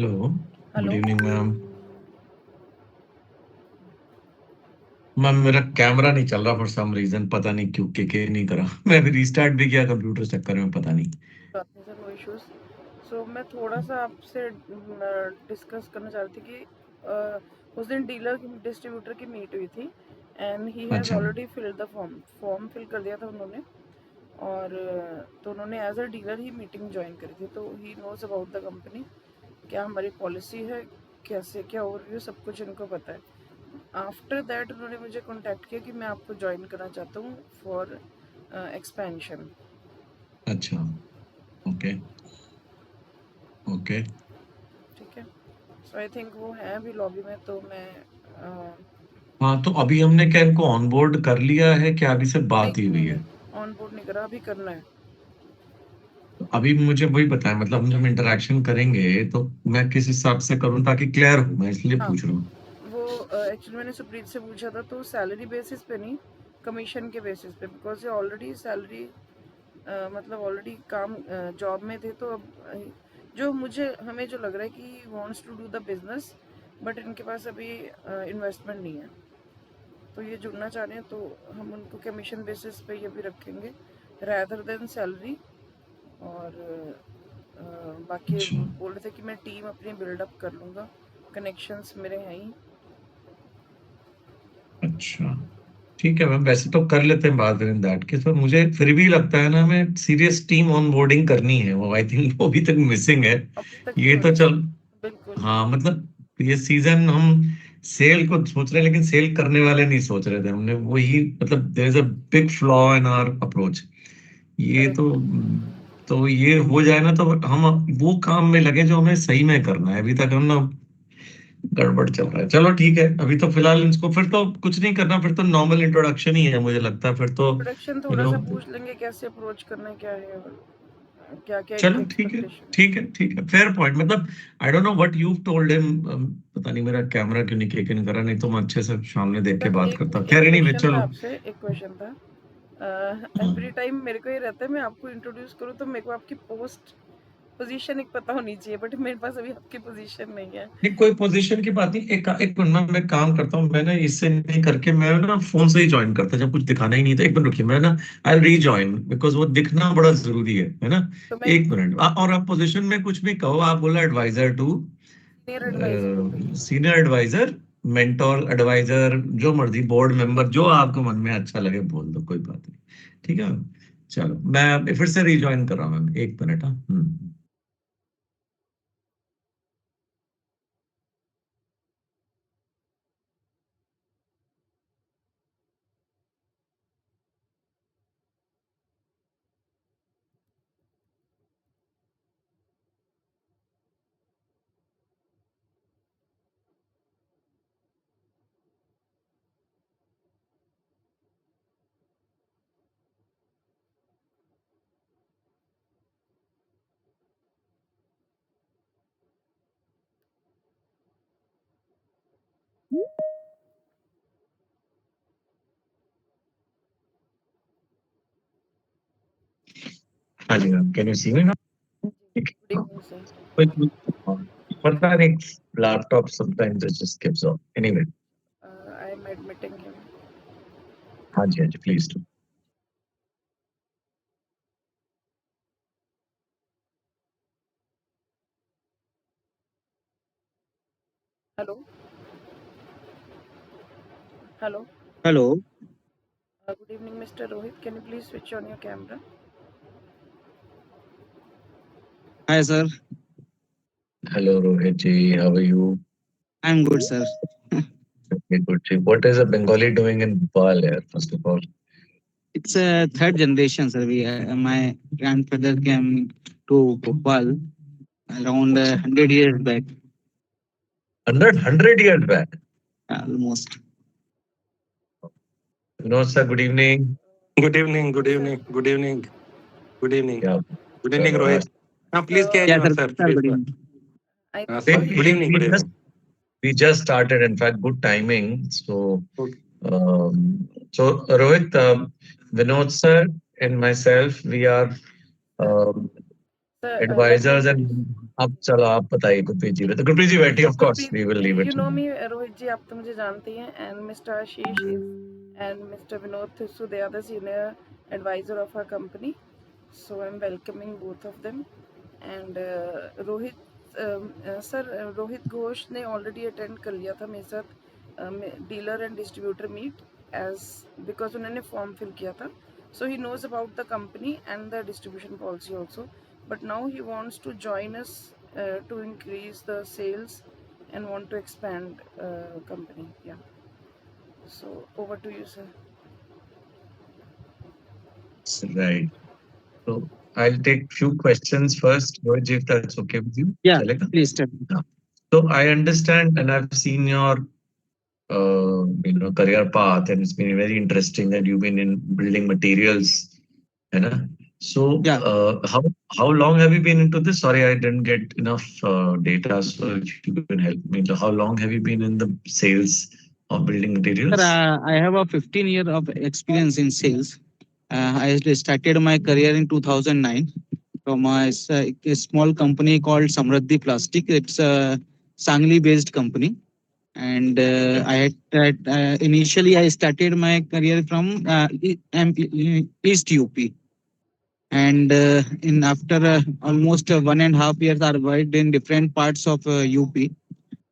Hello, good evening ma'am. Ma'am मेरा camera नहीं चल रहा फॉर सम रीजन, पता नहीं क्यों के नहीं करा। मैं अभी रिस्टार्ट भी किया कंप्यूटर चक्कर में, पता नहीं। No issues. सो मैं थोड़ा सा आपसे डिस्कस करना चाह रही थी कि उस दिन डीलर की डिस्ट्रीब्यूटर की मीट हुई थी एंड ही हैज़ अच्छा already filled the form fill कर दिया था उन्होंने। और तो उन्होंने as a dealer he meeting join करी थी, तो he knows about the company, क्या हमारी पॉलिसी है, कैसे क्या ओवरव्यू सब कुछ इनको पता है। आफ्टर दैट उन्होंने मुझे कांटेक्ट किया कि मैं आपको ज्वाइन करना चाहता हूँ फॉर एक्सपेंशन। अच्छा, ओके ओके। ठीक है, सो आई थिंक वो है अभी लॉबी में, तो मैं हाँ, तो अभी हमने क्या इनको ऑनबोर्ड कर लिया है, क्या अभी से नहीं बात ही हुई नहीं है? नहीं ऑन बोर्ड नहीं करा, अभी करना है। तो अभी मुझे वही बताएं, मतलब हम जब इंटरेक्शन करेंगे तो मैं किस हिसाब से करूं ताकि क्लियर हो, मैं इसलिए हाँ, पूछ रहा हूँ। वो एक्चुअली मैंने सुप्रीत से पूछा था, तो सैलरी बेसिस पे नहीं, कमीशन के बेसिस पे, बिकॉज ये ऑलरेडी सैलरी मतलब ऑलरेडी काम जॉब में थे, तो अब जो मुझे हमें जो लग रहा है कि wants to do the business, but इनके पास अभी इन्वेस्टमेंट नहीं है, तो ये जुड़ना चाह रहे हैं, तो हम उनको कमीशन बेसिस पे ये भी रखेंगे रैदर देन सैलरी। और बाकी अच्छा बोल रहे थे कि मैं टीम अपनी बिल्डअप कर लूँगा, कनेक्शंस मेरे हैं ही। अच्छा, ठीक है मैम, वैसे तो कर लेते हैं बात इन दैट केस, पर मुझे फिर भी लगता है ना, हमें सीरियस टीम ऑनबोर्डिंग करनी है, वो आई थिंक वो अभी तक मिसिंग है। अभी तक नहीं ये हुई तो है। चल, बिल्कुल। हाँ मतलब ये सीजन हम सेल को सोच रहे हैं, लेकिन सेल करने वाले नहीं सोच रहे थे हमने, वही मतलब there is a big flaw in our approach. ये करेक्ट। तो ये हो जाए ना, तो हम वो काम में लगे जो हमें सही में करना है। अभी तक हम ना गड़बड़ चल रहा है। चलो ठीक है, अभी तो फिलहाल इसको फिर तो कुछ नहीं करना, फिर तो नॉर्मल इंट्रोडक्शन ही है मुझे लगता है, फिर तो प्रोडक्शन यू थोड़ा नो। सा पूछ लेंगे कैसे अप्रोच करना है, क्या है, क्या क्या इनके चलो ठीक है, एक्सपेक्टेशन है। ठीक है, ठीक है, फेयर पॉइंट। मतलब I don't know what you told him, पता नहीं मेरा कैमरा क्यों नहीं किक इन करा, नहीं तो मैं अच्छे से सामने देख के सर बात एक करता। एक खैर नहीं वे क्वेश्चन था चलो। आपसे, एक क्वेश्चन था। एवरी हाँ। टाइम मेरे को ये रहता है मैं आपको इंट्रोड्यूस करूँ तो मेरे को आपकी पोस्ट पोजीशन एक पता होनी चाहिए, बट मेरे पास अभी आपकी पोजीशन नहीं है। नहीं, कोई पोजीशन की बात नहीं। एक मिनट में मैं काम करता हूँ, मैं ना इससे नहीं करके मैं ना फोन से ही ज्वाइन करता, जब कुछ दिखाना ही नहीं था। एक मिनट रुकिए, मैं ना आई रीजॉइन, बिकॉज वो दिखना बड़ा जरूरी है ना। तो मैं एक मिनट, और आप पोजीशन में कुछ भी कहो, आप बोला एडवाइजर टू सीनियर एडवाइजर हो गई। सीनियर एडवाइजर, मेंटोर एडवाइजर, जो मर्जी, बोर्ड मेंबर, जो आपको मन में अच्छा लगे बोल दो, कोई बात नहीं। ठीक है, चलो मैं फिर से रीजॉइन कर रहा हूँ, एक मिनट। हाँ। हाँ जी ma'am, can you see me? Good evening sir. पता नहीं, laptop sometimes it just gives off anyway. I am admitting him. हाँ जी, हाँ जी, please do. Hello. Hello. Hello. Good evening mister Rohit, can you please switch on your camera? Hi, sir. Hello Rohit ji, how are you? I'm good, sir. Good जी। What is a Bengali doing in Bhopal यार, first of all? It's a third generation, sir. My grandfather came to Bhopal around 100 years back, 100 years back? almost. No sir, good evening. Good evening, good evening sir. evening, good evening, good evening. क्या? Good evening, चलो आज Rohit. Now, please carry Yeah, on, sir. sir. Sir, Please. good evening. I we, think Good evening, we good just evening. we just started, in fact good timing. So Okay. Rohit, Vinod sir and myself, we are um, sir let me advisors, and introduce. अब चलो आप बताइए गुरप्रीत जी, तो गुरप्रीत जी बैठिए, of course we will leave You it. know me, Rohit ji, आप तो मुझे जानते ही हैं, and Mr. Ashish is and Mr. Vinod Thisu, they are the senior advisor of our company. So I'm welcoming both of them. And Rohit Ghosh ने already attend कर लिया था मेरे साथ dealer and distributor meet as because उन्होंने form fill किया था. So he knows about the company and the distribution policy also. But now he wants to join us to increase the sales and want to expand company. Yeah. So over to you, sir. Right. So I'll take few questions first, Rohit ji, if that's okay with you. Yeah, Chalega? please tell me. Yeah. So I understand and I've seen your career path, and it's been very interesting that you've been in building materials, you know. So Yeah. How long have you been into this? Sorry, I didn't get enough data, so if you can help me. So how long have you been in the sales of building materials? Sir, I have a 15 year of experience in sales. I started my career in 2009 from a small company called Samruddhi Plastic. It's a Sangli-based company. And initially I started my career from East UP. And in after almost 1.5 years, I worked in different parts of UP,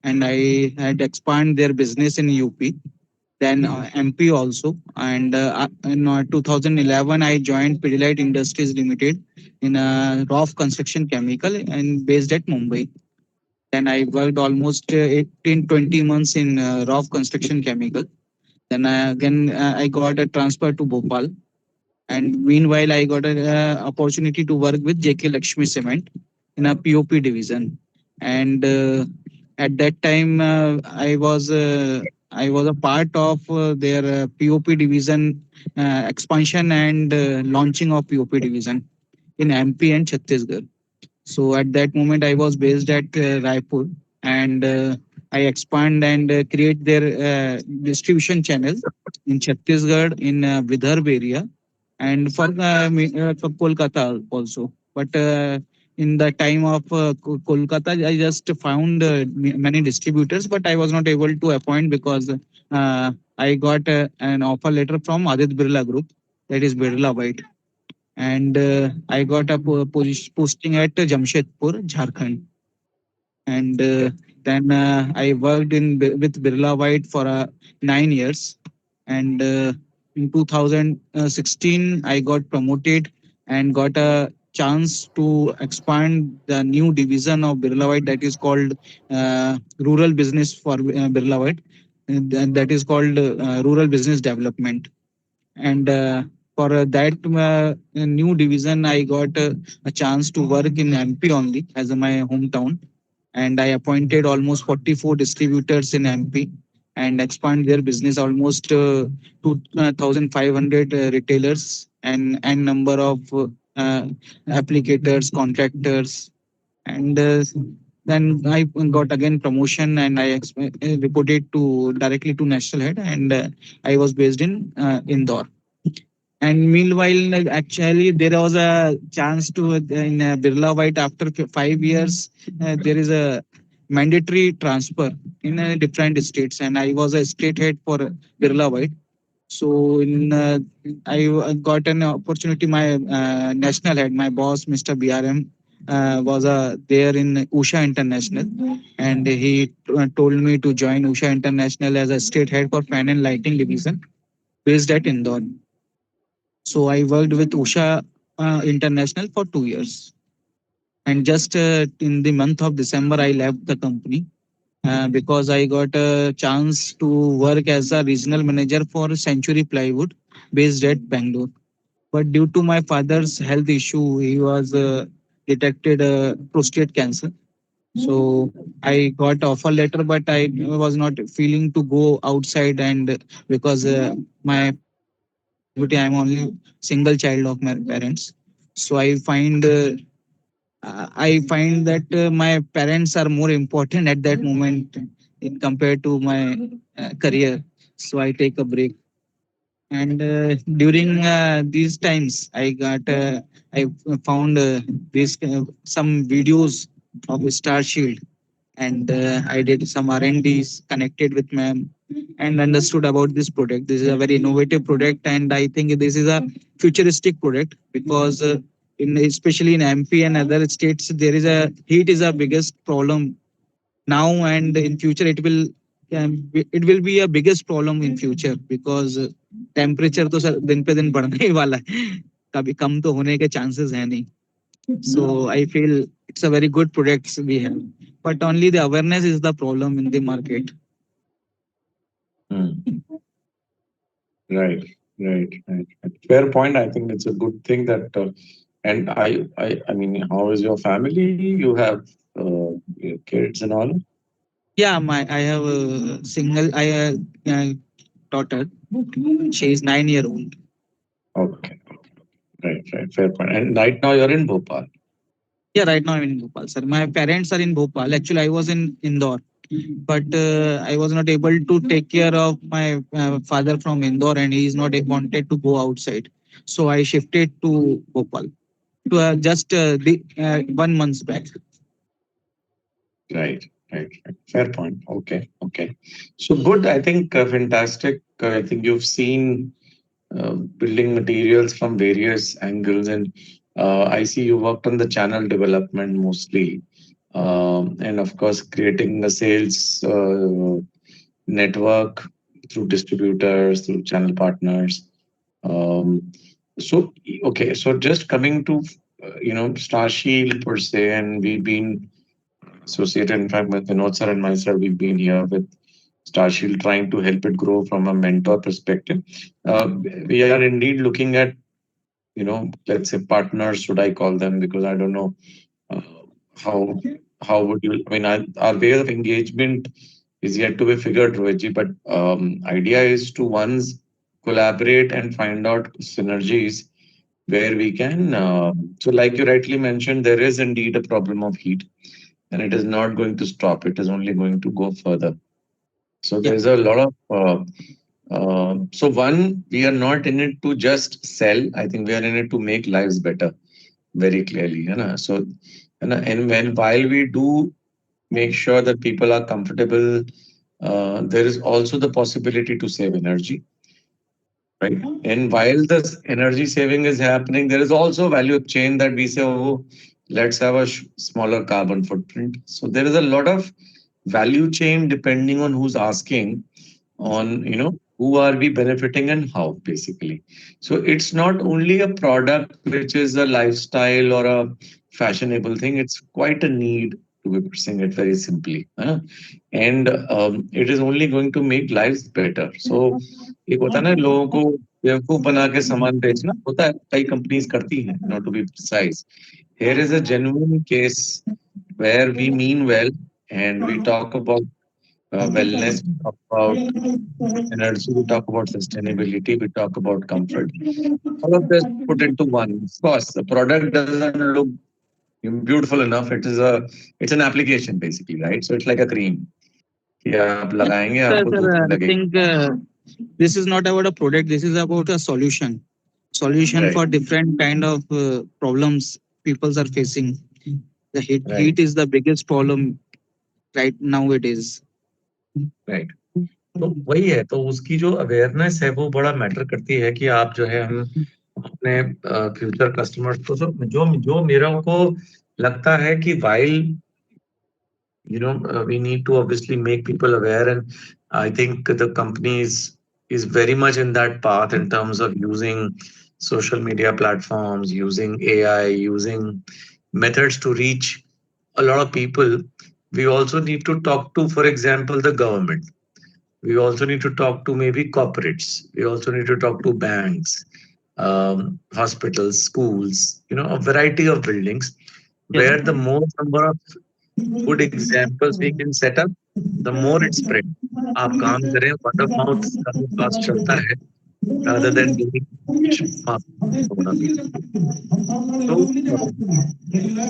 and I had expand their business in UP, then MP also. And in 2011, I joined Pidilite Industries Limited in a rough construction chemical and based at Mumbai. Then I worked almost 18, 20 months in rough construction chemical. Then I got a transfer to Bhopal. And meanwhile, I got an opportunity to work with JK Lakshmi Cement in a POP division. And at that time, I was a part of their POP division expansion and launching of POP division in MP and Chhattisgarh. So at that moment, I was based at Raipur, and I expand and create their distribution channel in Chhattisgarh, in Vidarbh area, and for Kolkata also. But in the time of Kolkata, I just found many distributors, but I was not able to appoint because I got an offer letter from Aditya Birla Group, that is Birla White, and I got a posting at Jamshedpur, Jharkhand. And then I worked with Birla White for 9 years. And in 2016, I got promoted and got a chance to expand the new division of Birla White that is called Rural Business for Birla White. And that is called Rural Business Development. And for that new division, I got a chance to work in MP only as my hometown, and I appointed almost 44 distributors in MP and expand their business almost 2,500 retailers and number of applicators, contractors, and then I got again promotion and I reported to directly to national head, and I was based in Indore. And meanwhile, like, actually, there was a chance to in Birla White after 5 years, there is a mandatory transfer in different states, and I was a state head for Birla White. So in I got an opportunity. My national head, my boss, Mr. BRM, was there in Usha International, and he told me to join Usha International as a state head for fan and lighting division based at Indore. So I worked with Usha International for 2 years. And just in the month of December, I left the company because I got a chance to work as a regional manager for Century Plywood based at Bangalore. But due to my father's health issue, he was detected prostate cancer. So I got offer letter, but I was not feeling to go outside, and because my parents are in captivity, I'm only single child of my parents. So I find that my parents are more important at that moment in compared to my career. So I take a break. And during these times, I found some videos of Star Shield, and I did some R&Ds, connected with ma'am, and understood about this product. This is a very innovative product, and I think this is a futuristic product because in especially in MP and other states, there is a heat is a biggest problem now, and in future it will be a biggest problem in future because temperature तो sir दिन पे दिन बढ़ने ही वाला है, कभी कम तो होने के चांसेस है नहीं. So I feel it's a very good products we have, but only the awareness is the problem in the market. Right. Fair point. I think it's a good thing that, and I mean, how is your family? You have kids and all? Yeah, I have a daughter. She is 9 years old. Okay. Right. Fair point. And right now you're in Bhopal. Yeah, right now I'm in Bhopal, sir. My parents are in Bhopal. Actually, I was in Indore, but I was not able to take care of my father from Indore, and he is not wanted to go outside. So I shifted to Bhopal to just 1 month back. Right. Fair point. Okay. So good. I think fantastic. I think you've seen building materials from various angles, and I see you worked on the channel development mostly, and of course creating a sales network through distributors, through channel partners. So okay, so just coming to Star Shield per se, and we've been associated. In fact, with Vinod sir and myself, we've been here with Star Shield trying to help it grow from a mentor perspective. We are indeed looking at, let's say partners, should I call them, because I don't know uh, how would you, I mean, our way of engagement is yet to be figured, Rohitji, but idea is to once collaborate and find out synergies where we can, so like you rightly mentioned, there is indeed a problem of heat, and it is not going to stop. It is only going to go further. So there's a lot of, so one, we are not in it to just sell. I think we are in it to make lives better, very clearly. So, while we do make sure that people are comfortable, there is also the possibility to save energy. Right. And while this energy saving is happening, there is also value chain that we say, oh, let's have a smaller carbon footprint. So there is a lot of value chain depending on who's asking, on who are we benefiting and how, basically. So it's not only a product which is a lifestyle or a fashionable thing, it's quite a need, to be putting it very simply. And it is only going to make lives better. So एक होता है ना लोगों को बेवकूफ बना के सामान बेचना, होता है, कई कंपनीज करती हैं, not to be precise. Here is a genuine case where we mean well, and we talk about wellness, we talk about energy, we talk about sustainability, we talk about comfort. All of this put into one. Of course, the product doesn't look beautiful enough. It's an application basically, right? So it's like a cream. कि आप लगाएंगे आपको Sir, धूप I लगेगी. think this is not about a product. This is about a solution. Solution Right. for different kind of problems people are facing. The heat, Right. heat is the biggest problem right nowadays. Right. तो वही है, तो उसकी जो awareness है वो बड़ा matter करती है कि आप जो है हम अपने फ्यूचर कस्टमर्स को जो मेरा को लगता है कि while we need to obviously make people aware, and I think the company is very much in that path in terms of using social media platforms, using AI, using methods to reach a lot of people. We also need to talk to, for example, the government. We also need to talk to maybe corporates. We also need to talk to banks, hospitals, schools, a variety of buildings where the more number of good examples we can set up, the more it spread. आप काम करें, word of mouth का जो cost चलता है, rather than doing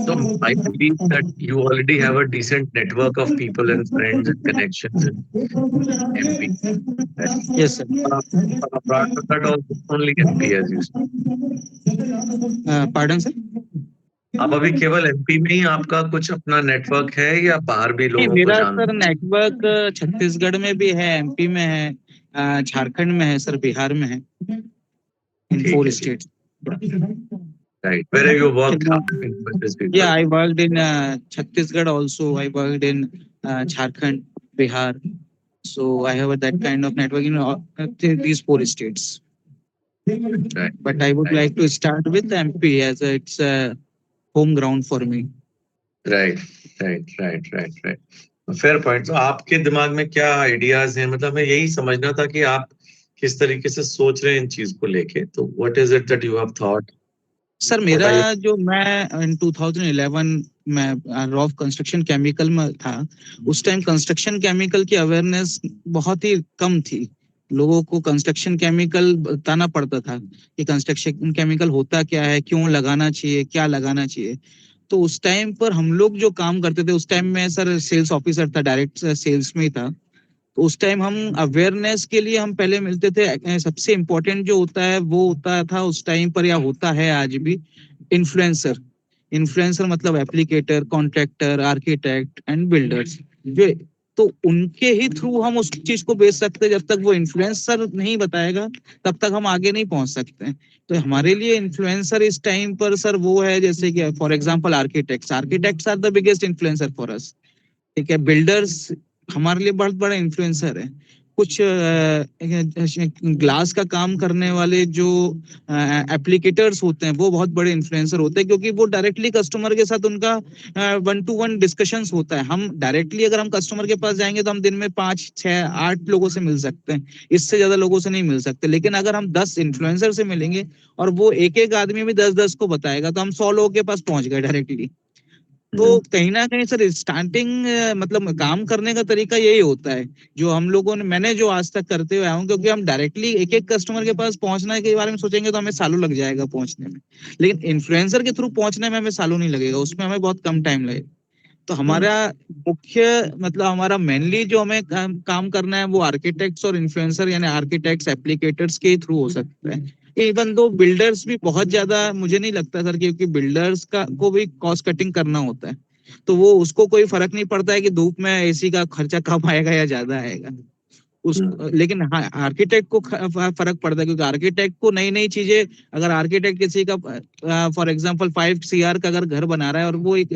so I believe that you already have a decent network of people and friends and connections in MP. Yes, sir. But also only MP, as you said. Pardon, sir? अब अभी केवल MP में ही आपका कुछ अपना network है या बाहर भी नहीं, लोगों को मेरा जानते सर नेटवर्क छत्तीसगढ़ में भी है, एमपी में है, झारखंड में है सर, बिहार में है, इन ठीक 4 है, states. Right, where you work in this Yeah, people? I worked in Chhattisgarh also. I worked in Jharkhand, Bihar. So I have that kind of network in these 4 states. Right, But I would right, like to start with MP as it's a home ground for me. Right, right, right, right, right, fair point. तो आपके दिमाग में क्या ideas हैं? मतलब मैं यही समझना था कि आप किस तरीके से सोच रहे हैं इन चीज को लेके। तो what is it that you have thought? Sir what are मेरा जो मैं इन 2011 में रॉफ कंस्ट्रक्शन केमिकल में था, उस टाइम कंस्ट्रक्शन केमिकल की अवेयरनेस बहुत ही कम थी। लोगों को कंस्ट्रक्शन केमिकल बताना पड़ता था कि कंस्ट्रक्शन केमिकल होता क्या है, क्यों लगाना चाहिए, क्या लगाना चाहिए। तो उस टाइम पर हम लोग जो काम करते थे, उस टाइम में सर सेल्स ऑफिसर था, डायरेक्ट सेल्स में ही था। तो उस टाइम हम अवेयरनेस के लिए हम पहले मिलते थे। सबसे इम्पोर्टेंट जो होता है वो होता था उस टाइम पर, या होता है आज भी, इन्फ्लुएंसर। इन्फ्लुएंसर मतलब applicator, contractor, architect and builders जो, तो उनके ही थ्रू हम उस चीज को बेच सकते हैं। जब तक वो इन्फ्लुएंसर नहीं बताएगा तब तक हम आगे नहीं पहुंच सकते हैं। तो हमारे लिए इन्फ्लुएंसर इस टाइम पर सर वो है, जैसे कि for example architects architects are the biggest influencer for us. ठीक है, बिल्डर्स हमारे लिए बहुत बड़ा इन्फ्लुएंसर है। कुछ ग्लास का काम करने वाले जो एप्लीकेटर्स होते हैं वो बहुत बड़े इन्फ्लुएंसर होते हैं, क्योंकि वो डायरेक्टली कस्टमर के साथ उनका 1-to-1 डिस्कशंस होता है। हम डायरेक्टली अगर हम कस्टमर के पास जाएंगे तो हम दिन में 5, 6, 8 लोगों से मिल सकते हैं, इससे ज्यादा लोगों से नहीं मिल सकते। लेकिन अगर हम 10 इन्फ्लुएंसर से मिलेंगे और वो एक एक आदमी भी 10-10 को बताएगा तो हम 100 लोगों के पास पहुंच गए डायरेक्टली। तो कहीं ना कहीं सर स्टार्टिंग मतलब काम करने का तरीका यही होता है, जो हम लोगों ने, मैंने जो आज तक करते हुए आया हूँ। क्योंकि हम डायरेक्टली एक एक कस्टमर के पास पहुंचने के बारे में सोचेंगे तो हमें सालों लग जाएगा पहुंचने में। लेकिन इन्फ्लुएंसर के थ्रू पहुंचने में हमें सालों नहीं लगेगा, उसमें हमें बहुत कम टाइम लगेगा। तो हमारा मुख्य मतलब हमारा मेनली जो हमें काम करना है वो आर्किटेक्ट्स और इन्फ्लुएंसर यानी आर्किटेक्ट्स एप्लीकेटर्स के थ्रू हो सकता है। इवन दो बिल्डर्स भी बहुत ज्यादा मुझे नहीं लगता सर, क्योंकि बिल्डर्स का को भी कॉस्ट कटिंग करना होता है। तो वो उसको कोई फर्क नहीं पड़ता है कि धूप में एसी का खर्चा कम आएगा या ज्यादा आएगा उस। लेकिन हाँ, आर्किटेक्ट को फर्क पड़ता है, क्योंकि आर्किटेक्ट को नई नई चीजें, अगर आर्किटेक्ट किसी का फॉर एग्जांपल 5 CR का अगर घर बना रहा है और वो एक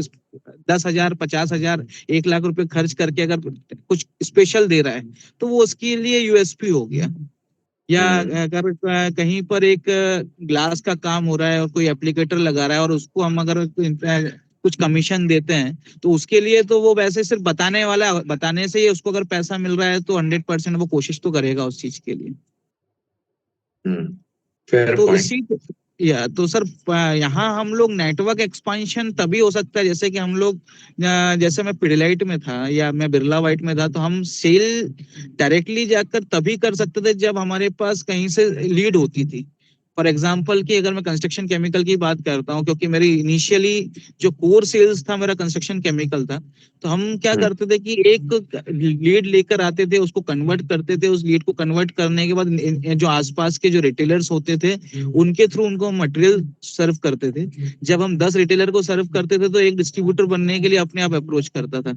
10,000, 50,000, 1 लाख रुपए खर्च करके अगर कुछ स्पेशल दे रहा है तो वो उसके लिए यूएसपी हो गया। या अगर कहीं पर एक ग्लास का काम हो रहा है और कोई एप्लीकेटर लगा रहा है और उसको हम अगर कुछ कमीशन देते हैं तो उसके लिए तो वो वैसे सिर्फ बताने वाला, बताने से ही उसको अगर पैसा मिल रहा है तो 100% वो कोशिश तो करेगा उस चीज के लिए। फेयर तो पॉइंट। इसी या तो सर यहाँ हम लोग नेटवर्क एक्सपांशन तभी हो सकता है, जैसे कि हम लोग जैसे मैं पिडिलाइट में था या मैं बिरला व्हाइट में था, तो हम सेल डायरेक्टली जाकर तभी कर सकते थे जब हमारे पास कहीं से लीड होती थी। फॉर एग्जाम्पल कि अगर मैं कंस्ट्रक्शन केमिकल की बात करता हूँ, क्योंकि मेरी इनिशियली जो कोर सेल्स था मेरा कंस्ट्रक्शन केमिकल था, तो हम क्या करते थे कि एक लीड लेकर आते थे, उसको कन्वर्ट करते थे। उस लीड को कन्वर्ट करने के बाद जो आसपास के जो रिटेलर्स होते थे उनके थ्रू उनको मटेरियल सर्व करते थे। जब हम 10 रिटेलर को सर्व करते थे तो एक डिस्ट्रीब्यूटर बनने के लिए अपने आप अप्रोच करता था,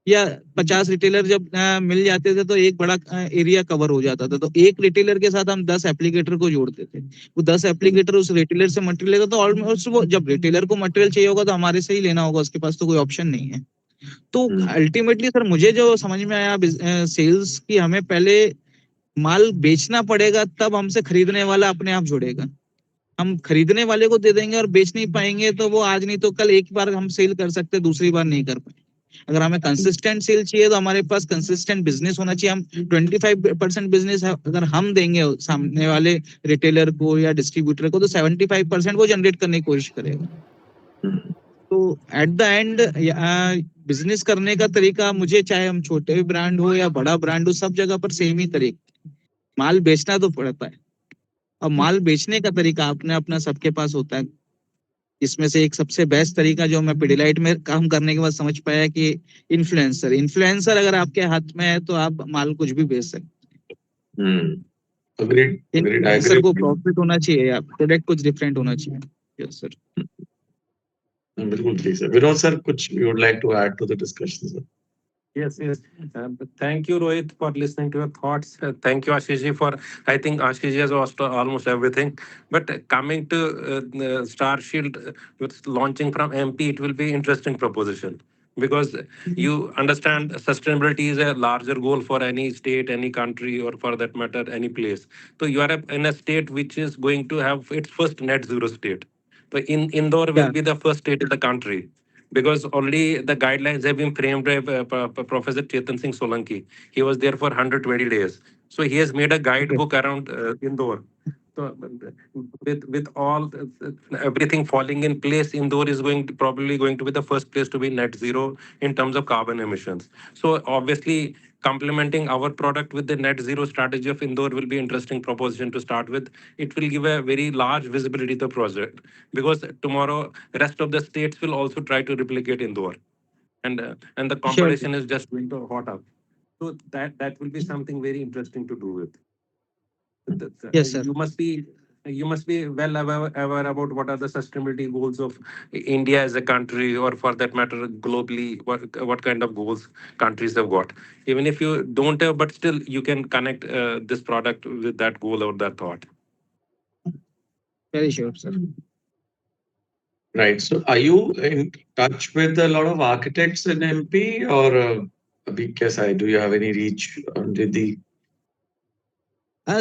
या 50 रिटेलर जब मिल जाते थे तो एक बड़ा एरिया कवर हो जाता था। तो एक रिटेलर के साथ हम 10 एप्लीकेटर को जोड़ते थे, वो 10 एप्लीकेटर उस रिटेलर से मटेरियल लेगा, तो ऑलमोस्ट वो जब रिटेलर को मटेरियल चाहिए होगा तो हमारे से ही लेना होगा, उसके पास तो कोई ऑप्शन नहीं है। तो अल्टीमेटली सर मुझे जो समझ में आया सेल्स की, हमें पहले माल बेचना पड़ेगा तब हमसे खरीदने वाला अपने आप जुड़ेगा। हम खरीदने वाले को दे देंगे और बेच नहीं पाएंगे तो वो आज नहीं तो कल एक बार हम सेल कर सकते हैं, दूसरी बार नहीं कर पाएंगे। अगर हमें कंसिस्टेंट सेल चाहिए तो हमारे पास कंसिस्टेंट बिजनेस होना चाहिए। हम 25% बिजनेस अगर हम देंगे सामने वाले रिटेलर को या डिस्ट्रीब्यूटर को, तो 75% वो जनरेट करने की कोशिश करेगा। तो एट द एंड बिजनेस करने का तरीका मुझे, चाहे हम छोटे ब्रांड हो या बड़ा ब्रांड हो, सब जगह पर सेम ही तरीका, माल बेचना तो पड़ता है। और माल बेचने का तरीका अपना अपना सबके पास होता है। इसमें से एक सबसे बेस्ट तरीका जो मैं पिडिलाइट में काम करने के बाद समझ पाया कि इन्फ्लुएंसर इन्फ्लुएंसर अगर आपके हाथ में है तो आप माल कुछ भी बेच सकते हैं। अग्रीड, अग्रीड, आई इन्फ्लुएंसर को प्रॉफिट होना चाहिए या प्रोडक्ट कुछ डिफरेंट होना चाहिए। Yes sir. बिल्कुल ठीक सर। विनोद सर, कुछ you would like to add to the discussion, sir? Yes, yes. But thank you, Rohit, for listening to your thoughts. Thank you, Ashish ji, for, I think Ashish ji has asked almost everything. But coming to Star Shield, with launching from MP, it will be interesting proposition because you understand sustainability is a larger goal for any state, any country, or for that matter, any place. So you are in a state which is going to have its first net zero state. So Indore will Yeah, be the first state in the country because already the guidelines have been framed by Professor Chetan Singh Solanki. He was there for 120 days. So he has made a okay. guidebook around Indore. So with all everything falling in place, Indore is probably going to be the first place to be net zero in terms of carbon emissions. So obviously, complementing our product with the net zero strategy of Indore will be interesting proposition to start with. It will give a very large visibility to the project because tomorrow rest of the states will also try to replicate Indore, and the Sure. competition is just going to hot up. So that will be something very interesting to do with. Yes, sir. You must be well aware about what are the sustainability goals of India as a country, or for that matter, globally. What kind of goals countries have got. Even if you don't have, but still you can connect this product with that goal or that thought. Very sure, sir. Right. So are you in touch with a lot of architects in MP, or abhi kaisa hai? Do you have any reach on the?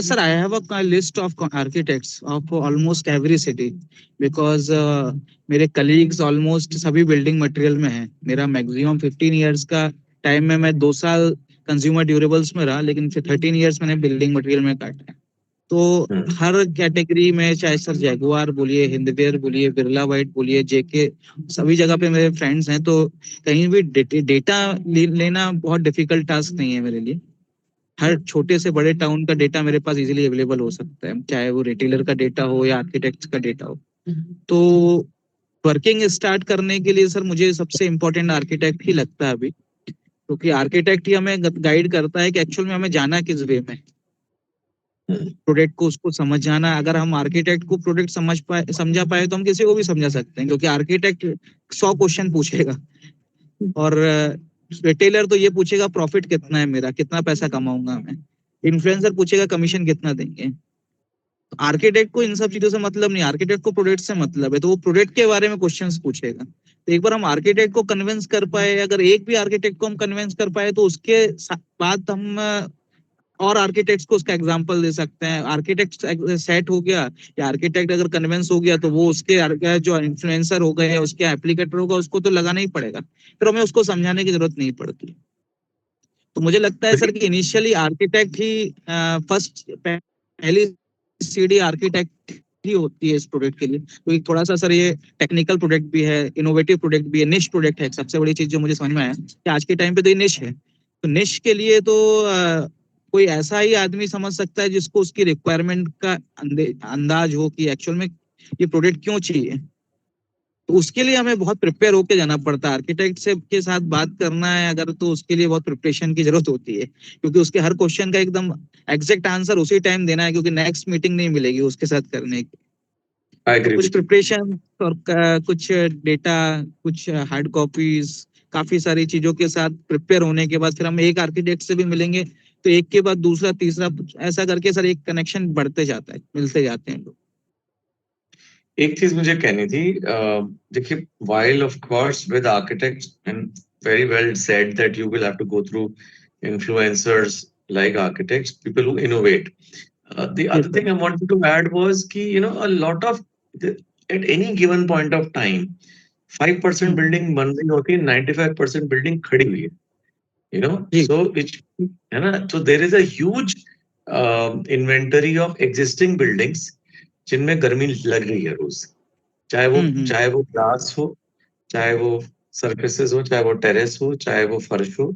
Sir, I have a list of architects of almost every city because मेरे colleagues almost सभी building material में हैं. मेरा maximum 15 years का time में मैं 2 साल consumer durables में रहा, लेकिन फिर 13 years मैंने building material में काटा है. तो हर कैटेगरी में, चाहे सर जैगुआर बोलिए, हिंदवेयर बोलिए, बिरला व्हाइट बोलिए, जेके, सभी जगह पे मेरे फ्रेंड्स हैं. तो कहीं भी डेटा लेना बहुत डिफिकल्ट टास्क नहीं है मेरे लिए. हर छोटे से बड़े टाउन का डेटा मेरे पास इजीली अवेलेबल हो सकता है, चाहे वो रिटेलर का डेटा हो या आर्किटेक्ट का डेटा हो. तो वर्किंग स्टार्ट करने के लिए सर मुझे सबसे इम्पोर्टेंट आर्किटेक्ट ही लगता है अभी, क्योंकि आर्किटेक्ट ही हमें गाइड करता है कि एक्चुअल में हमें जाना किस वे में, प्रोडक्ट को उसको समझाना. अगर हम आर्किटेक्ट को प्रोडक्ट समझा पाए तो हम किसी को भी समझा सकते हैं, क्योंकि आर्किटेक्ट 100 क्वेश्चन पूछेगा और रिटेलर तो ये पूछेगा प्रॉफिट कितना है मेरा, कितना पैसा कमाऊंगा मैं. इन्फ्लुएंसर पूछेगा कमीशन कितना देंगे. आर्किटेक्ट को इन सब चीजों से मतलब नहीं, आर्किटेक्ट को प्रोडक्ट से मतलब है, तो वो प्रोडक्ट के बारे में क्वेश्चंस पूछेगा. तो एक बार हम आर्किटेक्ट को कन्विंस कर पाए, अगर एक भी आर्किटेक्ट को हम कन्विंस कर पाए, तो उसके बाद हम और आर्किटेक्ट्स को उसका एग्जांपल दे सकते हैं. आर्किटेक्ट सेट हो गया या आर्किटेक्ट अगर कन्विंस हो गया, तो वो उसके जो इन्फ्लुएंसर हो गए, उसके एप्लीकेटर होगा, उसको तो लगाना ही पड़ेगा, फिर हमें उसको समझाने की जरूरत नहीं पड़ती. तो मुझे लगता है सर कि इनिशियली आर्किटेक्ट ही फर्स्ट पहली सीढ़ी आर्किटेक्ट ही होती है इस प्रोडक्ट के लिए. तो थोड़ा सा सर ये टेक्निकल प्रोडक्ट भी है, इनोवेटिव प्रोडक्ट भी है, निश प्रोडक्ट है. सबसे बड़ी चीज जो मुझे समझ में आया कि आज के टाइम पे तो ये निश है. तो निश के लिए तो कोई ऐसा ही आदमी समझ सकता है जिसको उसकी रिक्वायरमेंट का अंदाज हो कि एक्चुअल में ये प्रोडक्ट क्यों चाहिए. तो उसके लिए हमें बहुत प्रिपेयर होके जाना पड़ता है. आर्किटेक्ट से के साथ बात करना है अगर, तो उसके लिए बहुत प्रिपरेशन की जरूरत होती है, क्योंकि उसके हर क्वेश्चन का एकदम एग्जैक्ट आंसर उसी टाइम देना है, क्योंकि नेक्स्ट मीटिंग नहीं मिलेगी उसके साथ करने की. तो कुछ प्रिपरेशन और कुछ डेटा, कुछ हार्ड कॉपीज, काफी सारी चीजों के साथ प्रिपेयर होने के बाद फिर हम एक आर्किटेक्ट से भी मिलेंगे, तो एक के बाद दूसरा, तीसरा, ऐसा करके सर एक कनेक्शन बढ़ते जाता है, मिलते जाते हैं लोग. एक चीज मुझे कहनी थी, देखिए, while of course with architects and very well said that you will have to go through influencers like architects, people who innovate. The other thing I wanted to add was कि a lot of at any given point of time 5% building बन रही होती है, 95% building खड़ी हुई है. So which है ना, so there is a huge inventory of existing buildings जिनमें गर्मी लग रही है रोज, चाहे वो ग्लास हो, चाहे वो सर्फेसेस हो, चाहे वो टेरेस हो, चाहे वो फर्श हो,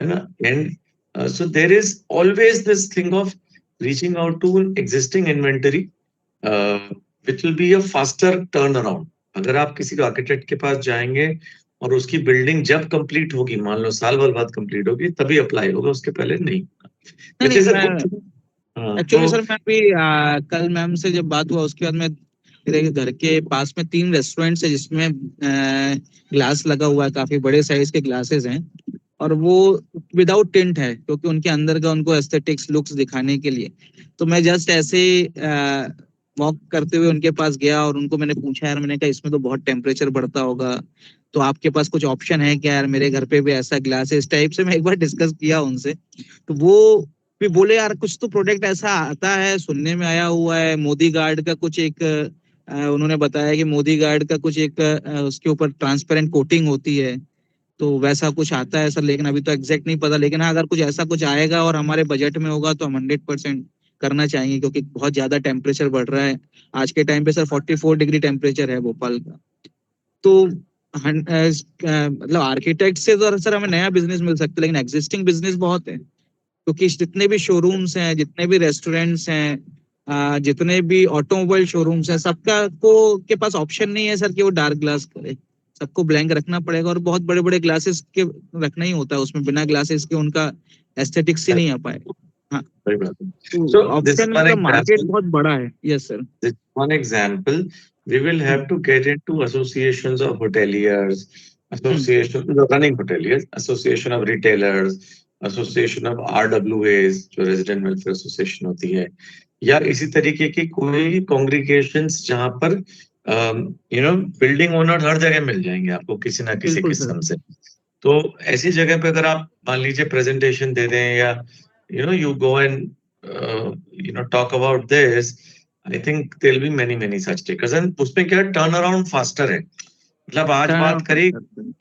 है ना. And so there is always this thing of reaching out to existing inventory which will be a faster turn around. अगर आप किसी आर्किटेक्ट के पास जाएंगे और उसकी बिल्डिंग जब कंप्लीट होगी, मान लो साल भर बाद कंप्लीट होगी, तभी अप्लाई होगा, उसके पहले नहीं. Which is a good. Actually sir मैं भी कल मैम से जब बात हुआ उसके बाद मैं मेरे घर के पास में 3 रेस्टोरेंट्स है जिसमें ग्लास लगा हुआ है, काफी बड़े साइज के ग्लासेस हैं, और वो विदाउट टिंट है क्योंकि उनके अंदर का उनको एस्थेटिक्स लुक्स दिखाने के लिए। तो मैं जस्ट ऐसे वॉक करते हुए उनके पास गया और उनको मैंने पूछा, यार मैंने कहा इसमें तो बहुत टेम्परेचर बढ़ता होगा, तो आपके पास कुछ ऑप्शन है क्या यार, मेरे घर पे भी ऐसा ग्लास है, इस टाइप से मैं एक बार डिस्कस किया उनसे। तो वो भी बोले यार कुछ तो प्रोडक्ट ऐसा आता है, सुनने में आया हुआ है मोदी गार्ड का कुछ एक उन्होंने बताया कि मोदी गार्ड का कुछ एक उसके ऊपर ट्रांसपेरेंट कोटिंग होती है, तो वैसा कुछ आता है सर, लेकिन अभी तो एग्जैक्ट नहीं पता। लेकिन हाँ, अगर कुछ ऐसा कुछ आएगा और हमारे बजट में होगा तो हम 100% करना चाहेंगे, क्योंकि बहुत ज्यादा टेम्परेचर बढ़ रहा है आज के टाइम पे सर। 44 डिग्री टेम्परेचर है भोपाल का। तो मतलब आर्किटेक्ट से तो सर हमें नया बिजनेस मिल सकता है, लेकिन एग्जिस्टिंग बिजनेस बहुत है, क्योंकि जितने भी शोरूम्स हैं, जितने भी रेस्टोरेंट्स हैं, जितने भी ऑटोमोबाइल शोरूम्स हैं, सबका को के पास ऑप्शन नहीं है सर कि वो डार्क ग्लास करे। सबको ब्लैंक रखना पड़ेगा, और बहुत बड़े बड़े ग्लासेस के रखना ही होता है उसमें, बिना ग्लासेस के उनका एस्थेटिक्स ही नहीं आ पाएगा। हाँ, Very well. तो So this is option one मतलब मार्केट example. बहुत बड़ा है। Yes sir. This is one example. We will have to get into associations of hoteliers, association the running hoteliers, association of retailers, association of RWAs, जो resident welfare association होती है, या इसी तरीके की कोई congregations जहां पर बिल्डिंग ओनर हर जगह मिल जाएंगे आपको किसी ना किसी बिल्कुल सर। किस्म से। तो ऐसी जगह पे अगर आप मान लीजिए प्रेजेंटेशन दे दें, या you go and talk about this, I think there'll be many such takers, and उसमें क्या टर्न अराउंड फास्टर है, मतलब आज बात करी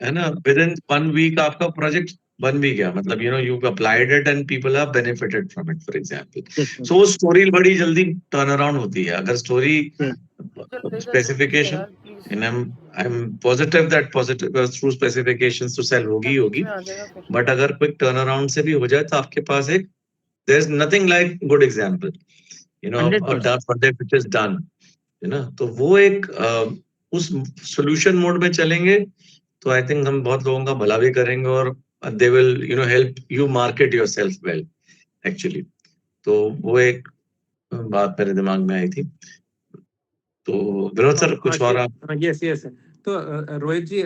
है ना, विद इन 1 वीक आपका प्रोजेक्ट बन भी गया, मतलब you applied it and people are benefited from it, for example. So story बड़ी जल्दी टर्न अराउंड होती है अगर स्टोरी चलेगा जल्दी से स्पेसिफिकेशन, यार please, and I'm positive that positive through specifications to sell होगी बीच होगी, में आ जाएगा फिर। बट अगर क्विक टर्न अराउंड से भी हो जाए तो आपके पास एक there is nothing like good example, a 100%। done project which is done, तो वो एक उस सॉल्यूशन मोड में चलेंगे तो आई थिंक हम बहुत लोगों का भला भी करेंगे, और they will help you market yourself well actually. तो वो एक बात मेरे दिमाग में आई थी। तो विनोद सर कुछ और आप? Yes. तो रोहित जी,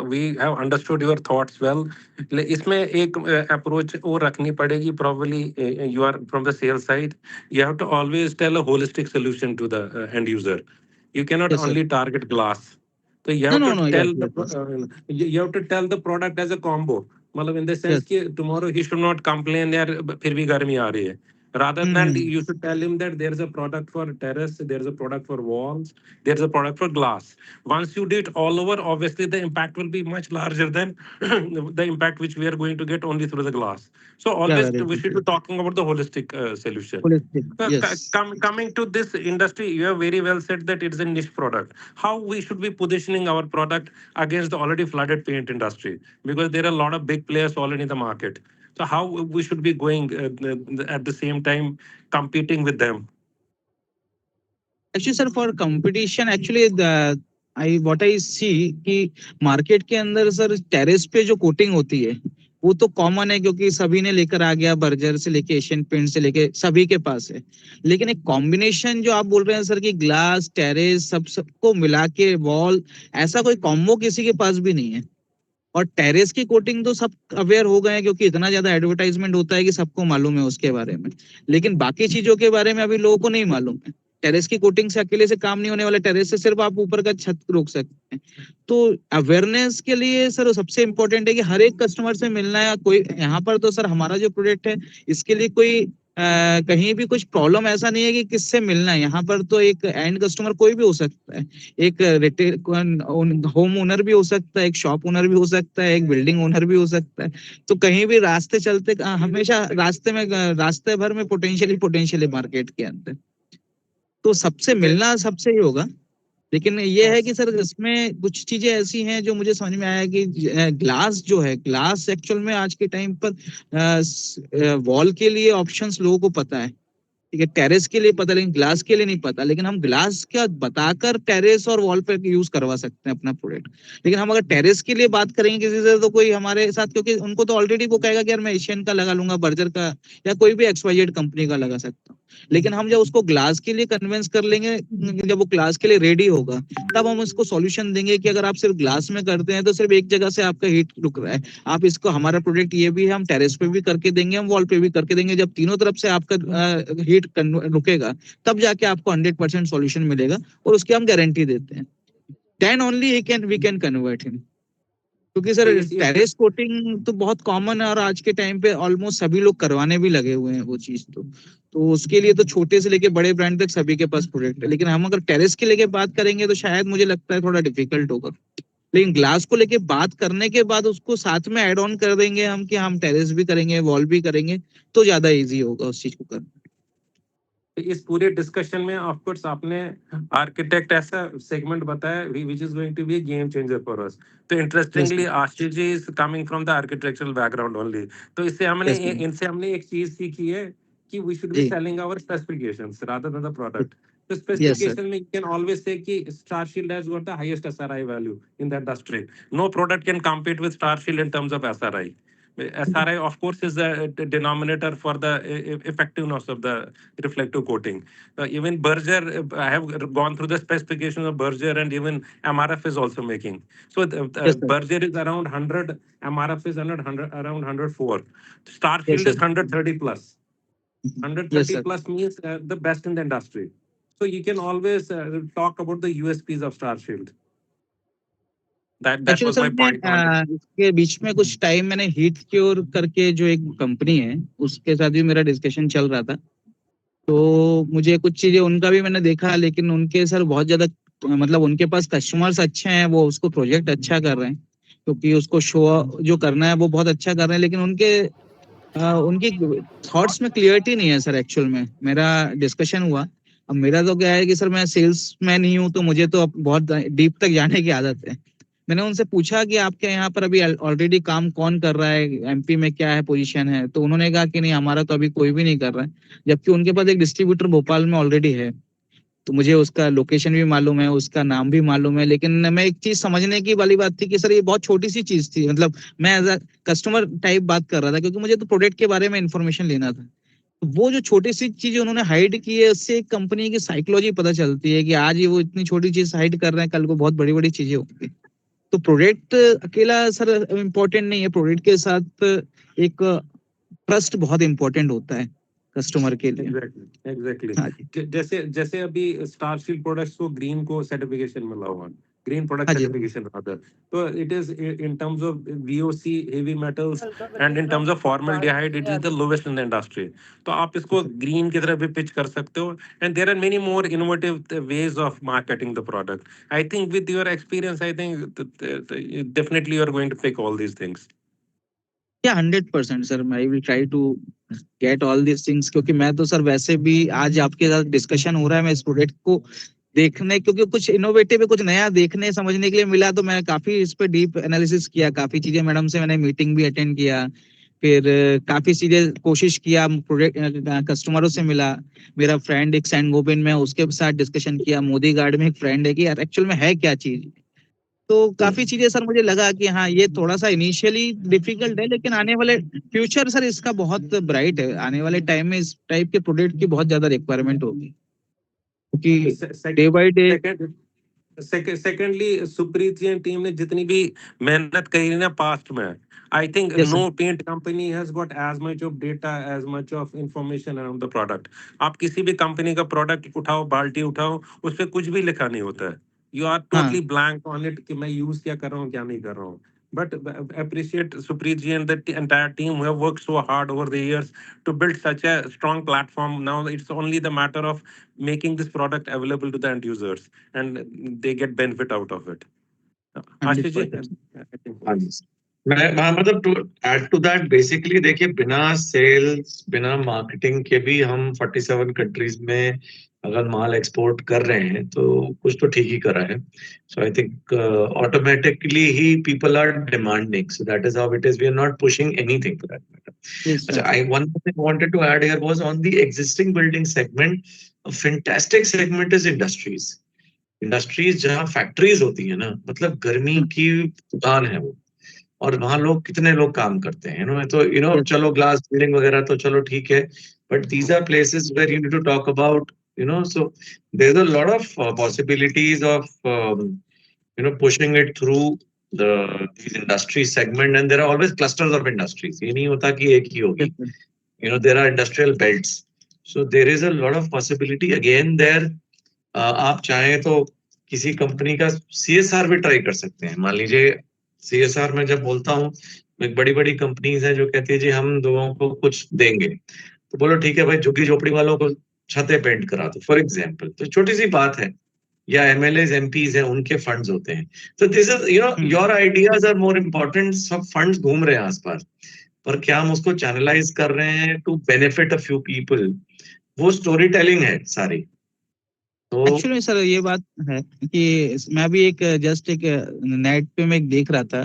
we have understood your thoughts well. इसमें एक अप्रोच और रखनी पड़ेगी, probably you are from the sales side. You have to always tell a holistic solution to the end user. You cannot yes sir. only target glass. So you no have no to no, tell yes the yes you have to tell the product as a combo. मतलब in the sense yes. कि tomorrow he should not complain यार फिर भी गर्मी आ रही है. Rather than you should tell him that there's a product for terrace, there's a product for walls, there's a product for glass. Once you do it all over, obviously the impact will be much larger than the impact which we are going to get only through the glass. So क्या always very we should good. be talking about the holistic solution. Holistic. Yes. Coming to this industry, you have very well said that it's a niche product. How we should be positioning our product against the already flooded paint industry? Because there are a lot of big players already in the market. So how we should be going at the same time competing with them? Actually sir for competition, actually I what I see कि market के अंदर sir terrace पे जो coating होती है वो तो common है, क्योंकि सभी ने लेकर आ गया, बर्जर से लेके एशियन पेंट से लेके सभी के पास है। लेकिन एक कॉम्बिनेशन जो आप बोल रहे हैं सर कि ग्लास टेरेस सबको मिला के वॉल, ऐसा कोई कॉम्बो किसी के पास भी नहीं है। और टेरेस की कोटिंग तो सब अवेयर हो गए हैं, क्योंकि इतना ज्यादा एडवर्टाइजमेंट होता है कि सबको मालूम है उसके बारे में। लेकिन बाकी चीजों के बारे में अभी लोगों को नहीं मालूम है। टेरेस की कोटिंग से अकेले से काम नहीं होने वाला, टेरेस से सिर्फ आप ऊपर का छत रोक सकते हैं। तो अवेयरनेस के लिए सर सबसे इम्पोर्टेंट है कि हर एक कस्टमर से मिलना है। कोई यहाँ पर तो सर हमारा जो प्रोडक्ट है इसके लिए कोई कहीं भी कुछ प्रॉब्लम ऐसा नहीं है कि किससे मिलना है। यहाँ पर तो एक एंड कस्टमर कोई भी हो सकता है, एक रिटेल होम ओनर भी हो सकता है, एक शॉप ओनर भी हो सकता है, एक बिल्डिंग ओनर भी हो सकता है। तो कहीं भी रास्ते चलते हमेशा रास्ते भर में पोटेंशियली मार्केट के अंदर तो सबसे मिलना सबसे ही होगा। लेकिन ये है कि सर इसमें कुछ चीजें ऐसी हैं जो मुझे समझ में आया कि ग्लास जो है, ग्लास एक्चुअल में आज के टाइम पर वॉल के लिए ऑप्शंस लोगों को पता है ठीक है, टेरेस के लिए पता लेकिन ग्लास के लिए नहीं पता, लेकिन हम ग्लास का बताकर टेरेस और वॉल पे यूज करवा सकते हैं अपना प्रोडक्ट। लेकिन हम अगर टेरेस के लिए बात करेंगे किसी से, तो कोई हमारे साथ, क्योंकि उनको तो ऑलरेडी वो कहेगा कि यार मैं एशियन का लगा लूंगा, बर्जर का या कोई भी XYZ कंपनी का लगा सकता हूँ। लेकिन हम जब उसको ग्लास के लिए कन्विंस कर लेंगे, जब वो ग्लास के लिए रेडी होगा, तब हम उसको सॉल्यूशन देंगे कि अगर आप सिर्फ ग्लास में करते हैं तो सिर्फ एक जगह से आपका हीट रुक रहा है, आप इसको, हमारा प्रोडक्ट ये भी है, हम टेरेस पे भी करके देंगे, हम वॉल पे भी करके देंगे। जब तीनों तरफ से आपका हीट रुकेगा, तब जाके आपको 100% सॉल्यूशन मिलेगा, और उसकी हम गारंटी देते हैं। Then only we can convert him. क्योंकि सर टेरेस कोटिंग तो बहुत कॉमन है, और आज के टाइम पे ऑलमोस्ट सभी लोग करवाने भी लगे हुए हैं वो चीज। तो उसके लिए तो छोटे से लेके बड़े ब्रांड तक सभी के पास प्रोडक्ट है। लेकिन हम अगर टेरेस के लेके बात करेंगे तो शायद मुझे लगता है थोड़ा डिफिकल्ट होगा। लेकिन ग्लास को लेके बात करने के बाद उसको साथ में ऐड ऑन कर देंगे हम कि हम टेरेस भी करेंगे, वॉल भी करेंगे, तो ज्यादा इजी होगा उस चीज को करना। इस पूरे डिस्कशन में ऑफ कोर्स आपने आर्किटेक्ट ऐसा सेगमेंट बताया which is going to be a game changer for us. तो interestingly Ashish ji is coming from the architectural background only. तो इससे हमने इनसे हमने एक चीज सीखी है कि we should be selling our specifications rather than the product. तो स्पेसिफिकेशन में यू कैन ऑलवेज से कि Starshield has got the highest SRI value in the industry. No product can compete with Starshield in terms of SRI. SRI, of course, is the denominator for the effectiveness of the reflective coating. Even Berger, I have gone through the specifications of Berger, and even MRF is also making. So Berger is around 100, MRF is around 104. Starshield is 130 plus. 130 plus means the best in the industry. So you can always talk about the USPs of Starshield. That was my point. इसके बीच में कुछ time मैंने heat cure करके जो एक company है उसके साथ भी मेरा डिस्कशन चल रहा था। तो मुझे कुछ चीजें उनका भी मैंने देखा, लेकिन उनके सर बहुत ज्यादा, मतलब उनके पास कस्टमर्स अच्छे हैं, वो उसको प्रोजेक्ट अच्छा कर रहे हैं, क्योंकि उसको शो जो करना है वो बहुत अच्छा कर रहे हैं। लेकिन उनकी थॉट्स में क्लियरिटी नहीं है सर। एक्चुअल में मेरा डिस्कशन हुआ, अब मेरा तो क्या है कि सर मैं सेल्समैन ही हूँ, तो मुझे तो बहुत डीप तक जाने की आदत है। मैंने उनसे पूछा कि आपके यहाँ पर अभी ऑलरेडी काम कौन कर रहा है, MP में क्या है पोजीशन है, तो उन्होंने कहा कि नहीं हमारा तो अभी कोई भी नहीं कर रहा है, जबकि उनके पास एक डिस्ट्रीब्यूटर भोपाल में ऑलरेडी है। तो मुझे उसका लोकेशन भी मालूम है, उसका नाम भी मालूम है। लेकिन मैं एक चीज समझने की वाली बात थी कि सर ये बहुत छोटी सी चीज थी, मतलब मैं एज अ कस्टमर टाइप बात कर रहा था, क्योंकि मुझे तो प्रोडक्ट के बारे में इंफॉर्मेशन लेना था। वो जो छोटी सी चीज उन्होंने हाइड की है, उससे एक कंपनी की साइकोलॉजी पता चलती है कि आज ये वो इतनी छोटी चीज हाइड कर रहे हैं, कल को बहुत बड़ी बड़ी चीजें होंगी। तो प्रोडक्ट अकेला सर इम्पोर्टेंट नहीं है, प्रोडक्ट के साथ एक ट्रस्ट बहुत इम्पोर्टेंट होता है कस्टमर के लिए। एग्जैक्टली जैसे अभी स्टारशील्ड प्रोडक्ट्स को ग्रीन को सर्टिफिकेशन मिला हुआ, ग्रीन प्रोडक्ट सर्टिफिकेशन रादर। तो it is in terms of VOC heavy metals and in terms of formaldehyde it is the lowest in the industry. तो आप इसको ग्रीन की तरफ भी पिच कर सकते हो, and there are many more innovative ways of marketing the product. I think with your experience I think definitely you are going to pick all these things. या 100% sir, I will try to get all this things, क्योंकि मैं तो sir वैसे भी आज आपके साथ discussion हो रहा है, मैं इस प्रोडक्ट को देखने, क्योंकि कुछ इनोवेटिव है, कुछ नया देखने समझने के लिए मिला, तो मैं काफी इस पे डीप एनालिसिस किया, काफी चीजें मैडम से मैंने मीटिंग भी अटेंड किया, फिर काफी चीजें कोशिश किया, प्रोडक्ट कस्टमरों से मिला। मेरा फ्रेंड एक सैन गोबिन में, उसके साथ डिस्कशन किया, मोदी गार्ड में एक फ्रेंड है कि यार एक्चुअल में है क्या चीज। तो काफी चीजें सर मुझे लगा कि हाँ ये थोड़ा सा इनिशियली डिफिकल्ट है, लेकिन आने वाले फ्यूचर सर इसका बहुत ब्राइट है। आने वाले टाइम में इस टाइप के प्रोडक्ट की बहुत ज्यादा रिक्वायरमेंट होगी, क्योंकि day by day. Secondly Supreet ji and team ने जितनी भी मेहनत करी ना पास्ट में, I think no paint company has got as much of data, as much of information around the product. आप किसी भी कंपनी का प्रोडक्ट उठाओ, बाल्टी उठाओ, उस पे कुछ भी लिखा नहीं होता है। You are totally blank on it कि मैं यूज क्या कर रहा हूँ, क्या नहीं कर रहा हूँ। But appreciate Supreet ji and the entire team who have worked so hard over the years to build such a strong platform. Now it's only the matter of making this product available to the end users, and they get benefit out of it. आशीष जी, मैं मतलब to add to that, basically देखिए बिना sales बिना marketing के भी हम 47 countries में अगर माल एक्सपोर्ट कर रहे हैं तो कुछ तो ठीक ही करा है। सो आई थिंक ऑटोमेटिकली ही people are demanding, so that is how it is, we are not pushing anything for that matter. Yes, sir. One thing I wanted to add here was on the existing building segment, a fantastic segment is industries. Industries जहाँ factories होती है ना, मतलब गर्मी की दुकान है वो, और वहां लोग कितने लोग काम करते हैं, तो Yes. चलो ग्लास बिल्डिंग वगैरह तो चलो ठीक है, but these are places where you need to talk about, so there's a lot of possibilities of pushing it through these industry segment, and there are always clusters of industries. ये नहीं होता कि एक ही होगी. Yes, sir. There are industrial belts, so there is a lot of possibility again there. आप चाहें तो किसी कंपनी का CSR भी ट्राई कर सकते हैं. मान लीजिए CSR में जब बोलता हूँ, एक बड़ी बड़ी कंपनीज है जो कहती है जी हम लोगों को कुछ देंगे, तो बोलो ठीक है भाई, झुग्गी झोपड़ी वालों को छतें पेंट करा दो फॉर एग्जाम्पल, तो छोटी सी बात है. या MLAs MPs हैं, उनके फंड्स होते हैं. तो this is your ideas are more important. सब फंड्स घूम रहे हैं आसपास, पर क्या हम उसको चैनलाइज कर रहे हैं to benefit a few people, वो स्टोरी टेलिंग है सारी. तो एक्चुअली सर ये बात है कि मैं भी एक जस्ट एक नेट पे मैं एक देख रहा था,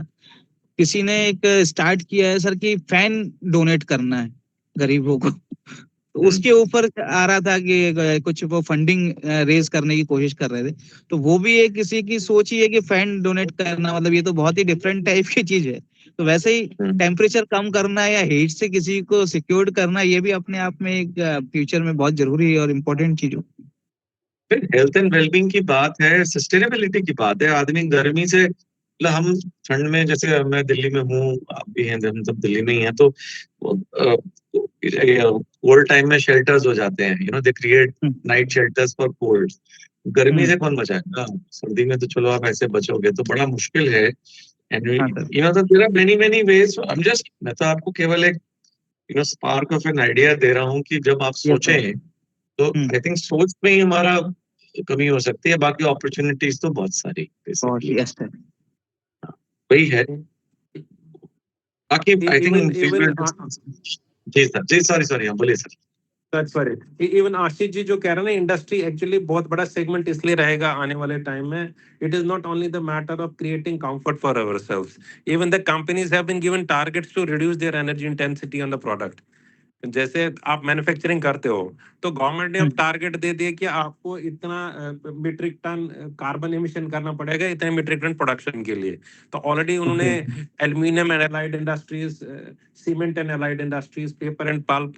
किसी ने एक स्टार्ट किया है सर कि फैन डोनेट करना है गरीबों को, तो उसके ऊपर आ रहा था कि कुछ वो फंडिंग रेज करने की कोशिश कर रहे थे. तो वो भी एक किसी की सोच ही है कि फैन डोनेट करना, मतलब ये तो बहुत ही डिफरेंट टाइप की चीज है. तो वैसे ही टेम्परेचर कम करना या हीट से किसी को सिक्योर्ड करना, ये भी अपने आप में एक फ्यूचर में बहुत जरूरी और इम्पोर्टेंट चीज हो. फिर हेल्थ एंड वेलबींग की बात है, सस्टेनेबिलिटी की बात है. आदमी गर्मी से, मतलब हम ठंड में, जैसे मैं दिल्ली में हूँ, आप भी हैं, हम सब दिल्ली में ही हैं, तो कोल्ड टाइम में शेल्टर्स हो जाते हैं, they create night shelters for cold. गर्मी से कौन बचाएगा? सर्दी में तो चलो आप ऐसे बचोगे, तो बड़ा मुश्किल है. एंड तो there are many many ways. मैं तो आपको केवल एक स्पार्क ऑफ एन आइडिया दे रहा हूँ कि जब आप सोचें, तो आई थिंक सोच में ही हमारा कमी हो सकती है, बाकी अपॉर्चुनिटीज तो बहुत सारी बेसिकली वही है. बाकी आई थिंक जी सर, जी सॉरी, हाँ बोलिए sir. Sorry, even Ashish ji जो कह रहे हैं ना, इंडस्ट्री एक्चुअली बहुत बड़ा सेगमेंट इसलिए रहेगा आने वाले टाइम में. It is not only the matter of creating comfort for ourselves. Even the companies have been given targets to reduce their energy intensity on the product. जैसे आप मैन्युफैक्चरिंग करते हो, तो गवर्नमेंट ने अब टारगेट दे दिया कि आपको इतना मीट्रिक टन कार्बन एमिशन करना पड़ेगा इतने मीट्रिक टन प्रोडक्शन के लिए. तो ऑलरेडी उन्होंने aluminium and allied industries, cement and allied industries, paper and pulp,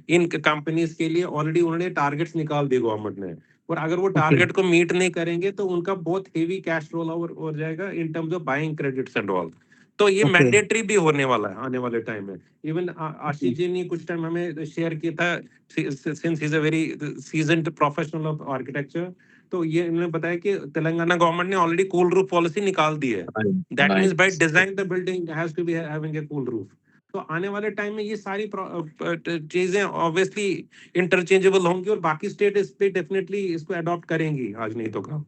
in companies के लिए ऑलरेडी उन्होंने टारगेट्स निकाल दिए गवर्नमेंट ने. और अगर वो टारगेट को मीट नहीं करेंगे तो उनका बहुत हेवी कैश रोल ओवर हो जाएगा इन terms of buying credits and all. तो ये मैंडेटरी भी होने वाला है आने वाले टाइम में. इवन आशीष जी ने कुछ टाइम हमें शेयर किया था, since he is a very seasoned professional of architecture, तो ये इन्होंने बताया कि तेलंगाना गवर्नमेंट ने ऑलरेडी कूल रूफ पॉलिसी निकाल दी है. That means by design the building has to be having a cool roof. तो आने वाले टाइम में ये सारी चीजें ऑब्वियसली इंटरचेंजेबल होंगी, और बाकी स्टेट इस पे डेफिनेटली इसको अडॉप्ट करेंगी आज नहीं तो कल.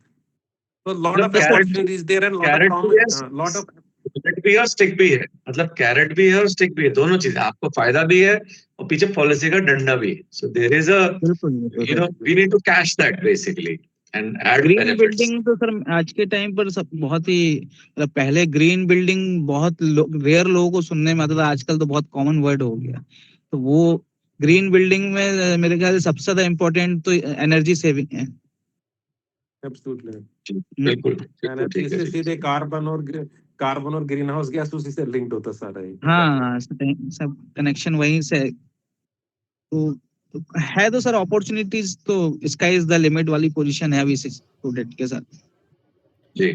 तो lot of opportunities there and lot of carrot भी है और स्टिक भी है. मतलब कैरेट भी है और स्टिक भी है, दोनों चीजें. आपको फायदा भी है और पीछे पॉलिसी का डंडा भी है. So there is we need to catch that basically and add green benefits. Building तो सर आज के टाइम पर सब बहुत ही, पहले ग्रीन बिल्डिंग बहुत रेयर लोगों को सुनने में आता था, आजकल तो बहुत कॉमन वर्ड हो गया. तो वो ग्रीन बिल्डिंग में मेरे ख्याल से सबसे ज्यादा इम्पोर्टेंट तो एनर्जी सेविंग है. एब्सोल्युटली, बिल्कुल एनर्जी से सीधे कार्बन और ग्रीन हाउस गैस उसी से लिंक्ड होता सारा ही. हाँ, सब कनेक्शन वहीं से. तो है तो सर अपॉर्चुनिटीज तो स्काई इज द लिमिट वाली पोजीशन है अभी स्टूडेंट के साथ. जी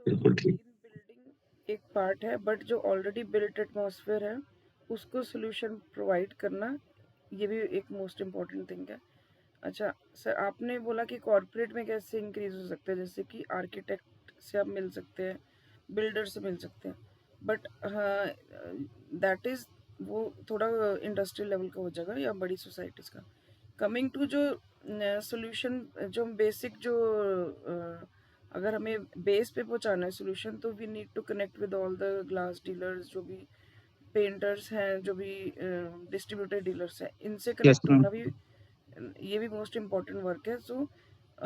बिल्कुल ठीक. बिल्डिंग एक पार्ट है, बट जो ऑलरेडी बिल्ट एटमॉस्फेयर है उसको सोल्यूशन प्रोवाइड करना, ये भी एक मोस्ट इम्पॉर्टेंट थिंग है. अच्छा सर, आपने बोला कि कॉर्पोरेट में कैसे इंक्रीज हो सकते हैं, जैसे कि आर्किटेक्ट से आप मिल सकते हैं, बिल्डर से मिल सकते हैं, बट दैट इज़ वो थोड़ा इंडस्ट्रियल लेवल का हो जाएगा या बड़ी सोसाइटीज़ का. कमिंग टू जो सोल्यूशन, जो बेसिक जो अगर हमें बेस पे पहुंचाना है सोल्यूशन, तो we need to connect with all the glass dealers, जो भी पेंटर्स हैं, जो भी डिस्ट्रीब्यूटर डीलर्स हैं, इनसे कनेक्ट होना भी, ये भी मोस्ट इम्पॉर्टेंट वर्क है. सो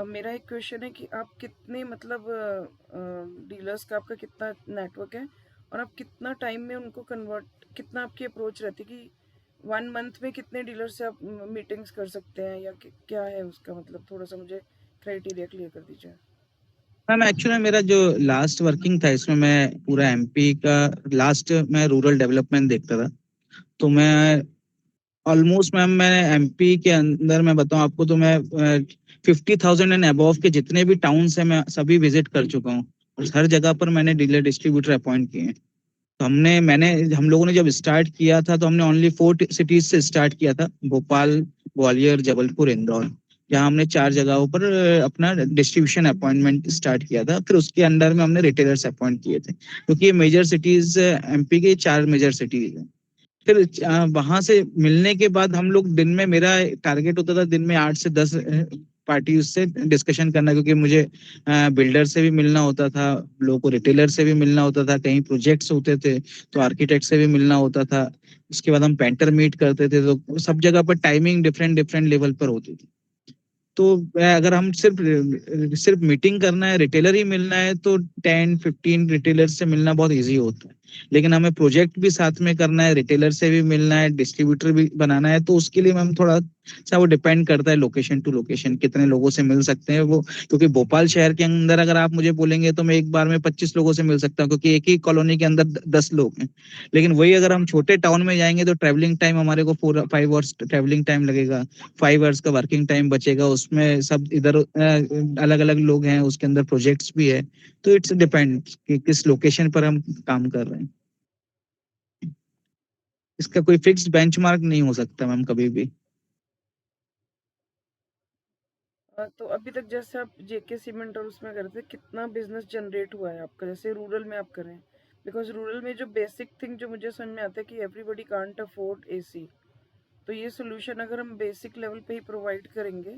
मेरा एक क्वेश्चन है कि आप कितने, मतलब डीलर्स का आपका कितना नेटवर्क है, और आप कितना टाइम में उनको कन्वर्ट, कितना आपकी अप्रोच रहती है कि 1 मंथ में कितने डीलर से आप मीटिंग्स कर सकते हैं, या क्या है उसका मतलब, थोड़ा सा मुझे क्राइटेरिया क्लियर कर दीजिए। मैम एक्चुअली मेरा जो लास्ट वर्किंग था इसमें मैं पूरा एमपी का लास्ट मैं रूरल डेवलपमेंट देखता था। तो मैं ऑलमोस्ट मैम मैं एमपी के अंदर मैं बताऊं आपको तो मैं 50,000 एंड अबव के जितने भी टाउन्स हैं मैं सभी विजिट कर चुका हूँ, और हर जगह पर मैंने डीलर डिस्ट्रीब्यूटर अपॉइंट किए हैं। तो हम लोगों ने जब स्टार्ट किया था तो हमने ओनली 4 सिटीज से स्टार्ट किया था, भोपाल, ग्वालियर, जबलपुर, इंदौर। जहाँ हमने 4 जगहों पर अपना डिस्ट्रीब्यूशन अपॉइंटमेंट स्टार्ट किया था। फिर उसके अंडर में हमने रिटेलर्स अपॉइंट किए थे, क्योंकि ये मेजर सिटीज एमपी के 4 मेजर सिटीज हैं। फिर वहां से मिलने के बाद हम लोग दिन में, मेरा टारगेट होता था दिन में 8 से 10 पार्टी उससे डिस्कशन करना, क्योंकि मुझे बिल्डर से भी मिलना होता था, लोगों को रिटेलर से भी मिलना होता था, कहीं प्रोजेक्ट्स होते थे तो आर्किटेक्ट से भी मिलना होता था। उसके बाद हम पेंटर मीट करते थे, तो सब जगह पर टाइमिंग डिफरेंट डिफरेंट लेवल पर होती थी। तो अगर हम सिर्फ मीटिंग करना है, रिटेलर ही मिलना है, तो 10-15 रिटेलर से मिलना बहुत इजी होता है। लेकिन हमें प्रोजेक्ट भी साथ में करना है, रिटेलर से भी मिलना है, डिस्ट्रीब्यूटर भी बनाना है, तो उसके लिए मैम थोड़ा सा वो डिपेंड करता है लोकेशन टू लोकेशन कितने लोगों से मिल सकते हैं वो। क्योंकि भोपाल शहर के अंदर अगर आप मुझे बोलेंगे तो मैं एक बार में 25 लोगों से मिल सकता हूँ, क्योंकि एक ही कॉलोनी के अंदर 10 लोग हैं। लेकिन वही अगर हम छोटे टाउन में जाएंगे तो ट्रैवलिंग टाइम हमारे को 4-5 आवर्स ट्रैवलिंग टाइम लगेगा, 5 आवर्स का वर्किंग टाइम बचेगा, उसमें सब इधर अलग अलग लोग हैं, उसके अंदर प्रोजेक्ट्स भी है। तो इट्स डिपेंड कि किस लोकेशन पर हम काम कर रहे हैं। इसका कोई फिक्स्ड बेंचमार्क नहीं हो सकता मैम कभी भी। तो अभी तक जैसे आप जेके सीमेंट और उसमें करते थे, कितना बिजनेस जनरेट हुआ है आपका, जैसे रूरल में आप करें? बिकॉज रूरल में जो बेसिक थिंग जो मुझे समझ में आता है कि एवरीबडी कांट अफोर्ड एसी, तो ये सोल्यूशन अगर हम बेसिक लेवल पे ही प्रोवाइड करेंगे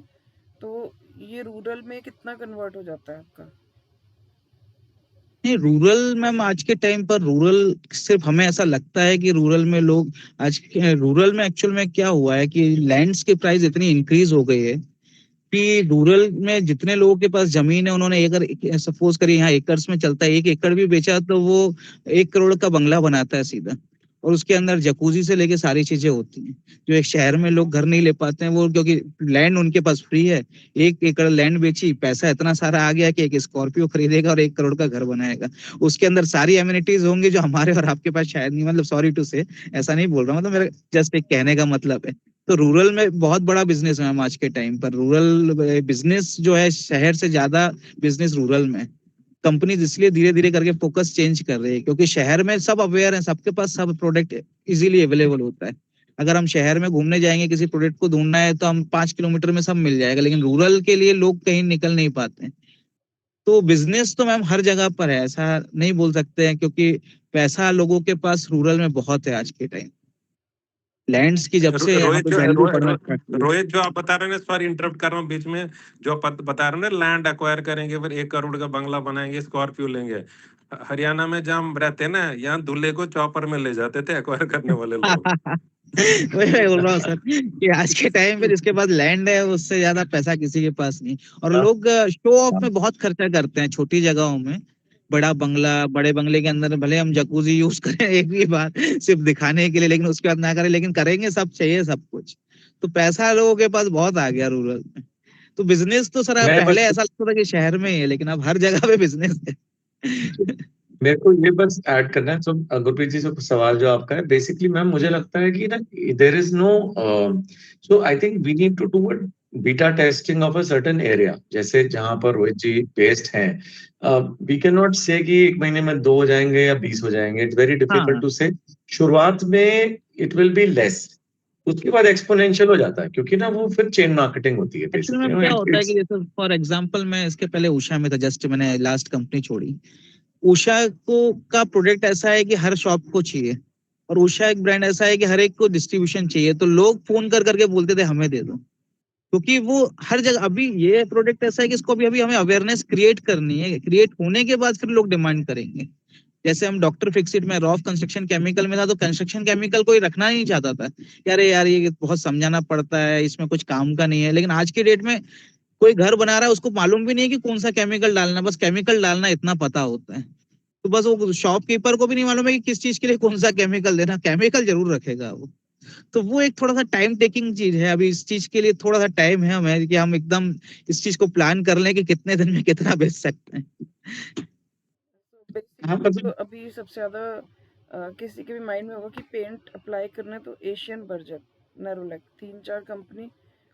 तो ये रूरल में कितना कन्वर्ट हो जाता है आपका? नहीं, रूरल मैम आज के टाइम पर रूरल सिर्फ हमें ऐसा लगता है कि रूरल में लोग रूरल में एक्चुअल में क्या हुआ है कि लैंड्स की प्राइस इतनी इंक्रीज हो गई है कि रूरल में जितने लोगों के पास जमीन है उन्होंने, अगर सपोज करिए यहाँ एकर्स में चलता है, 1 एकड़ भी बेचा तो वो 1 करोड़ का बंगला बनाता है सीधा, और उसके अंदर जकूजी से लेके सारी चीजें होती हैं जो एक शहर में लोग घर नहीं ले पाते हैं वो, क्योंकि लैंड उनके पास फ्री है। 1 एकड़ लैंड बेची, पैसा इतना सारा आ गया कि एक स्कॉर्पियो खरीदेगा और 1 करोड़ का घर बनाएगा। उसके अंदर सारी एमिनिटीज होंगी जो हमारे और आपके पास शायद नहीं, मतलब सॉरी टू से, ऐसा नहीं बोल रहा हूँ, मतलब मेरा जस्ट एक कहने का मतलब है। तो रूरल में बहुत बड़ा बिजनेस है मैम आज के टाइम पर। रूरल बिजनेस जो है शहर से ज्यादा बिजनेस रूरल में। कंपनीज इसलिए धीरे धीरे करके फोकस चेंज कर रही है, क्योंकि शहर में सब अवेयर है, सबके पास सब प्रोडक्ट इजीली अवेलेबल होता है। अगर हम शहर में घूमने जाएंगे, किसी प्रोडक्ट को ढूंढना है तो हम 5 किलोमीटर में सब मिल जाएगा, लेकिन रूरल के लिए लोग कहीं निकल नहीं पाते। तो बिजनेस तो मैम हर जगह पर है, ऐसा नहीं बोल सकते हैं, क्योंकि पैसा लोगों के पास रूरल में बहुत है आज के टाइम। लैंड्स की जब से यहाँ रोहित पे जो वैल्यू बढ़ना स्टार्ट हुई। रोहित जो आप बता रहे हैं, सॉरी इंटरप्ट कर रहा हूँ बीच में, जो आप बता रहे हैं ना, लैंड एक्वायर करेंगे फिर 1 करोड़ का बंगला बनाएंगे, स्कॉर्पियो लेंगे। हरियाणा में जहाँ हम रहते हैं ना, यहाँ दूल्हे को चॉपर में ले जाते थे एक्वायर करने वाले लोग। वही मैं बोल रहा हूँ सर कि आज के टाइम पे जिसके पास लैंड है उससे ज्यादा पैसा किसी के पास नहीं। और लोग शो ऑफ में बहुत खर्चा करते हैं छोटी जगहों में। बड़ा बंगला, बड़े बंगले के अंदर भले हम जकूजी यूज करें एक भी बार सिर्फ दिखाने के लिए, लेकिन उसके बाद ना करें, लेकिन करेंगे सब, चाहिए सब कुछ। तो पैसा लोगों के पास बहुत आ गया रूरल में। तो बिजनेस तो सर मैं पहले बस ऐसा लगता था कि शहर में ही है, लेकिन अब हर जगह पे बिजनेस है। मेरे को ये बस ऐड करना है। तो गुरप्रीत जी से कुछ सवाल जो आपका है, बेसिकली मैम मुझे लगता है कि ना there is no, so I think we need to do beta testing of a certain area. जैसे जहां पर रोहित जी बेस्ड हैं, वी कैन नॉट से कि 1 महीने में 2 हो जाएंगे या 20 हो जाएंगे, इट्स वेरी डिफिकल्ट हाँ, टू से। शुरुआत में इट विल बी लेस, उसके बाद एक्सपोनेंशियल हो जाता है, क्योंकि ना वो फिर चेन मार्केटिंग होती है एक्चुअली बेसिकली, मैम क्या होता है कि इट्स जैसे फॉर एग्जांपल मैं इसके पहले उषा में था, जस्ट मैंने लास्ट कंपनी छोड़ी। उषा को का प्रोडक्ट ऐसा है कि हर शॉप को चाहिए, और उषा एक ब्रांड ऐसा है कि हर एक को डिस्ट्रीब्यूशन चाहिए, तो लोग फोन कर करके बोलते थे हमें दे दो, क्योंकि वो हर जगह। अभी ये प्रोडक्ट ऐसा है कि इसको अभी अभी हमें अवेयरनेस क्रिएट करनी है, क्रिएट होने के बाद फिर लोग डिमांड करेंगे। जैसे हम डॉक्टर फिक्सिट में रॉफ कंस्ट्रक्शन केमिकल में था, तो कंस्ट्रक्शन केमिकल कोई रखना नहीं चाहता था कि अरे यार ये बहुत समझाना पड़ता है, इसमें कुछ काम का नहीं है। लेकिन आज के डेट में कोई घर बना रहा है, उसको मालूम भी नहीं है कि कौन सा केमिकल डालना, बस केमिकल डालना इतना पता होता है। तो बस वो शॉपकीपर को भी नहीं मालूम है कि किस चीज के लिए कौन सा केमिकल देना, केमिकल जरूर रखेगा वो। तो वो एक थोड़ा सा टाइम टेकिंग चीज है। अभी इस चीज के लिए थोड़ा सा टाइम है हमें कि हम एकदम इस चीज को प्लान कर लें कि कितने दिन में कितना बेच सकते हैं। बेसिकली तो अभी सबसे ज्यादा किसी के भी माइंड में होगा कि पेंट अप्लाई करना है तो एशियन बर्जर, नेरोलैक, 3-4 कंपनी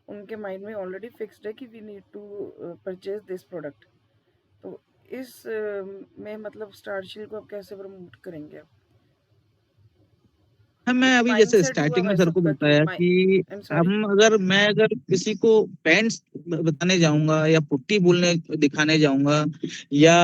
उनके माइंड में ऑलरेडी फिक्स्ड है कि we need to purchase this product. तो इस में मतलब स्टारशील को आप कैसे प्रमोट करेंगे आप? हाँ, मैं एक अभी जैसे माइंडसेट हुआ स्टार्टिंग में भाई सर को सबका कि बताया कि आई एम सॉरी, मैं अगर किसी को पैंट्स बताने जाऊंगा या पुट्टी बोलने दिखाने जाऊंगा या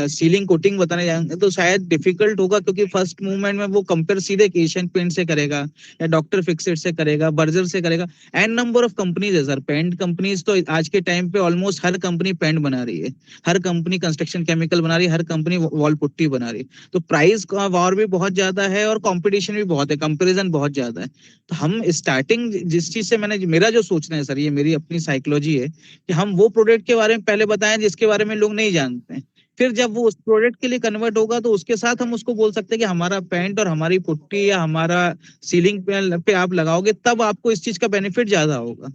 सीलिंग कोटिंग बताने जाऊंगा तो शायद डिफिकल्ट होगा, क्योंकि फर्स्ट मूवमेंट में वो कंपेयर सीधे एशियन पेंट से करेगा या डॉक्टर फिक्सेट से करेगा, बर्जर से करेगा। एन नंबर ऑफ कंपनीज है सर, पेंट कंपनीज तो आज के टाइम पे ऑलमोस्ट हर कंपनी पेंट बना रही है, हर कंपनी कंस्ट्रक्शन केमिकल बना रही है, हर कंपनी वॉल पुट्टी बना रही है। तो प्राइस का वॉर भी बहुत ज्यादा है और कंपटीशन भी बहुत है, कंपैरिजन बहुत ज्यादा है। तो हम स्टार्टिंग जिस चीज से मेरा जो सोचना है सर, ये मेरी अपनी साइकोलॉजी है कि हम वो प्रोडक्ट के बारे में पहले बताएं जिसके बारे में लोग नहीं जानते हैं। फिर जब वो उस प्रोडक्ट के लिए कन्वर्ट होगा तो उसके साथ हम उसको बोल सकते हैं कि हमारा पेंट और हमारी पुट्टी या हमारा सीलिंग पे आप लगाओगे तब आपको इस चीज का बेनिफिट ज्यादा होगा।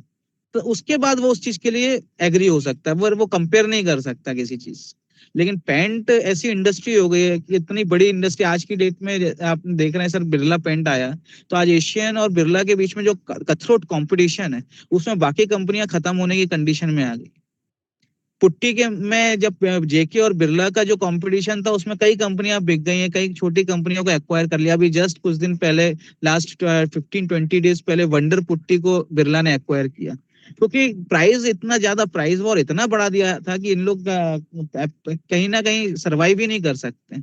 तो उसके बाद वो उस चीज के लिए एग्री हो सकता है, वो कंपेयर नहीं कर सकता किसी चीज से। लेकिन पेंट ऐसी इंडस्ट्री हो गई है कि इतनी बड़ी इंडस्ट्री आज की डेट में, आप देख रहे हैं सर बिरला पेंट आया, तो आज एशियन और बिरला के बीच में जो कथरोट कंपटीशन है उसमें बाकी कंपनियां खत्म होने की कंडीशन में आ गई। पुट्टी के में जब जेके और बिरला का जो कंपटीशन था उसमें कई कंपनियां बिक गई हैं, कई छोटी कंपनियों को एक्वायर कर लिया। अभी जस्ट कुछ दिन पहले, लास्ट 15-20 डेज पहले वंडर पुट्टी को बिरला ने एक्वायर किया, क्योंकि प्राइस इतना ज्यादा, प्राइस वॉर इतना बढ़ा दिया था कि इन लोग कहीं ना कहीं सरवाइव ही नहीं कर सकते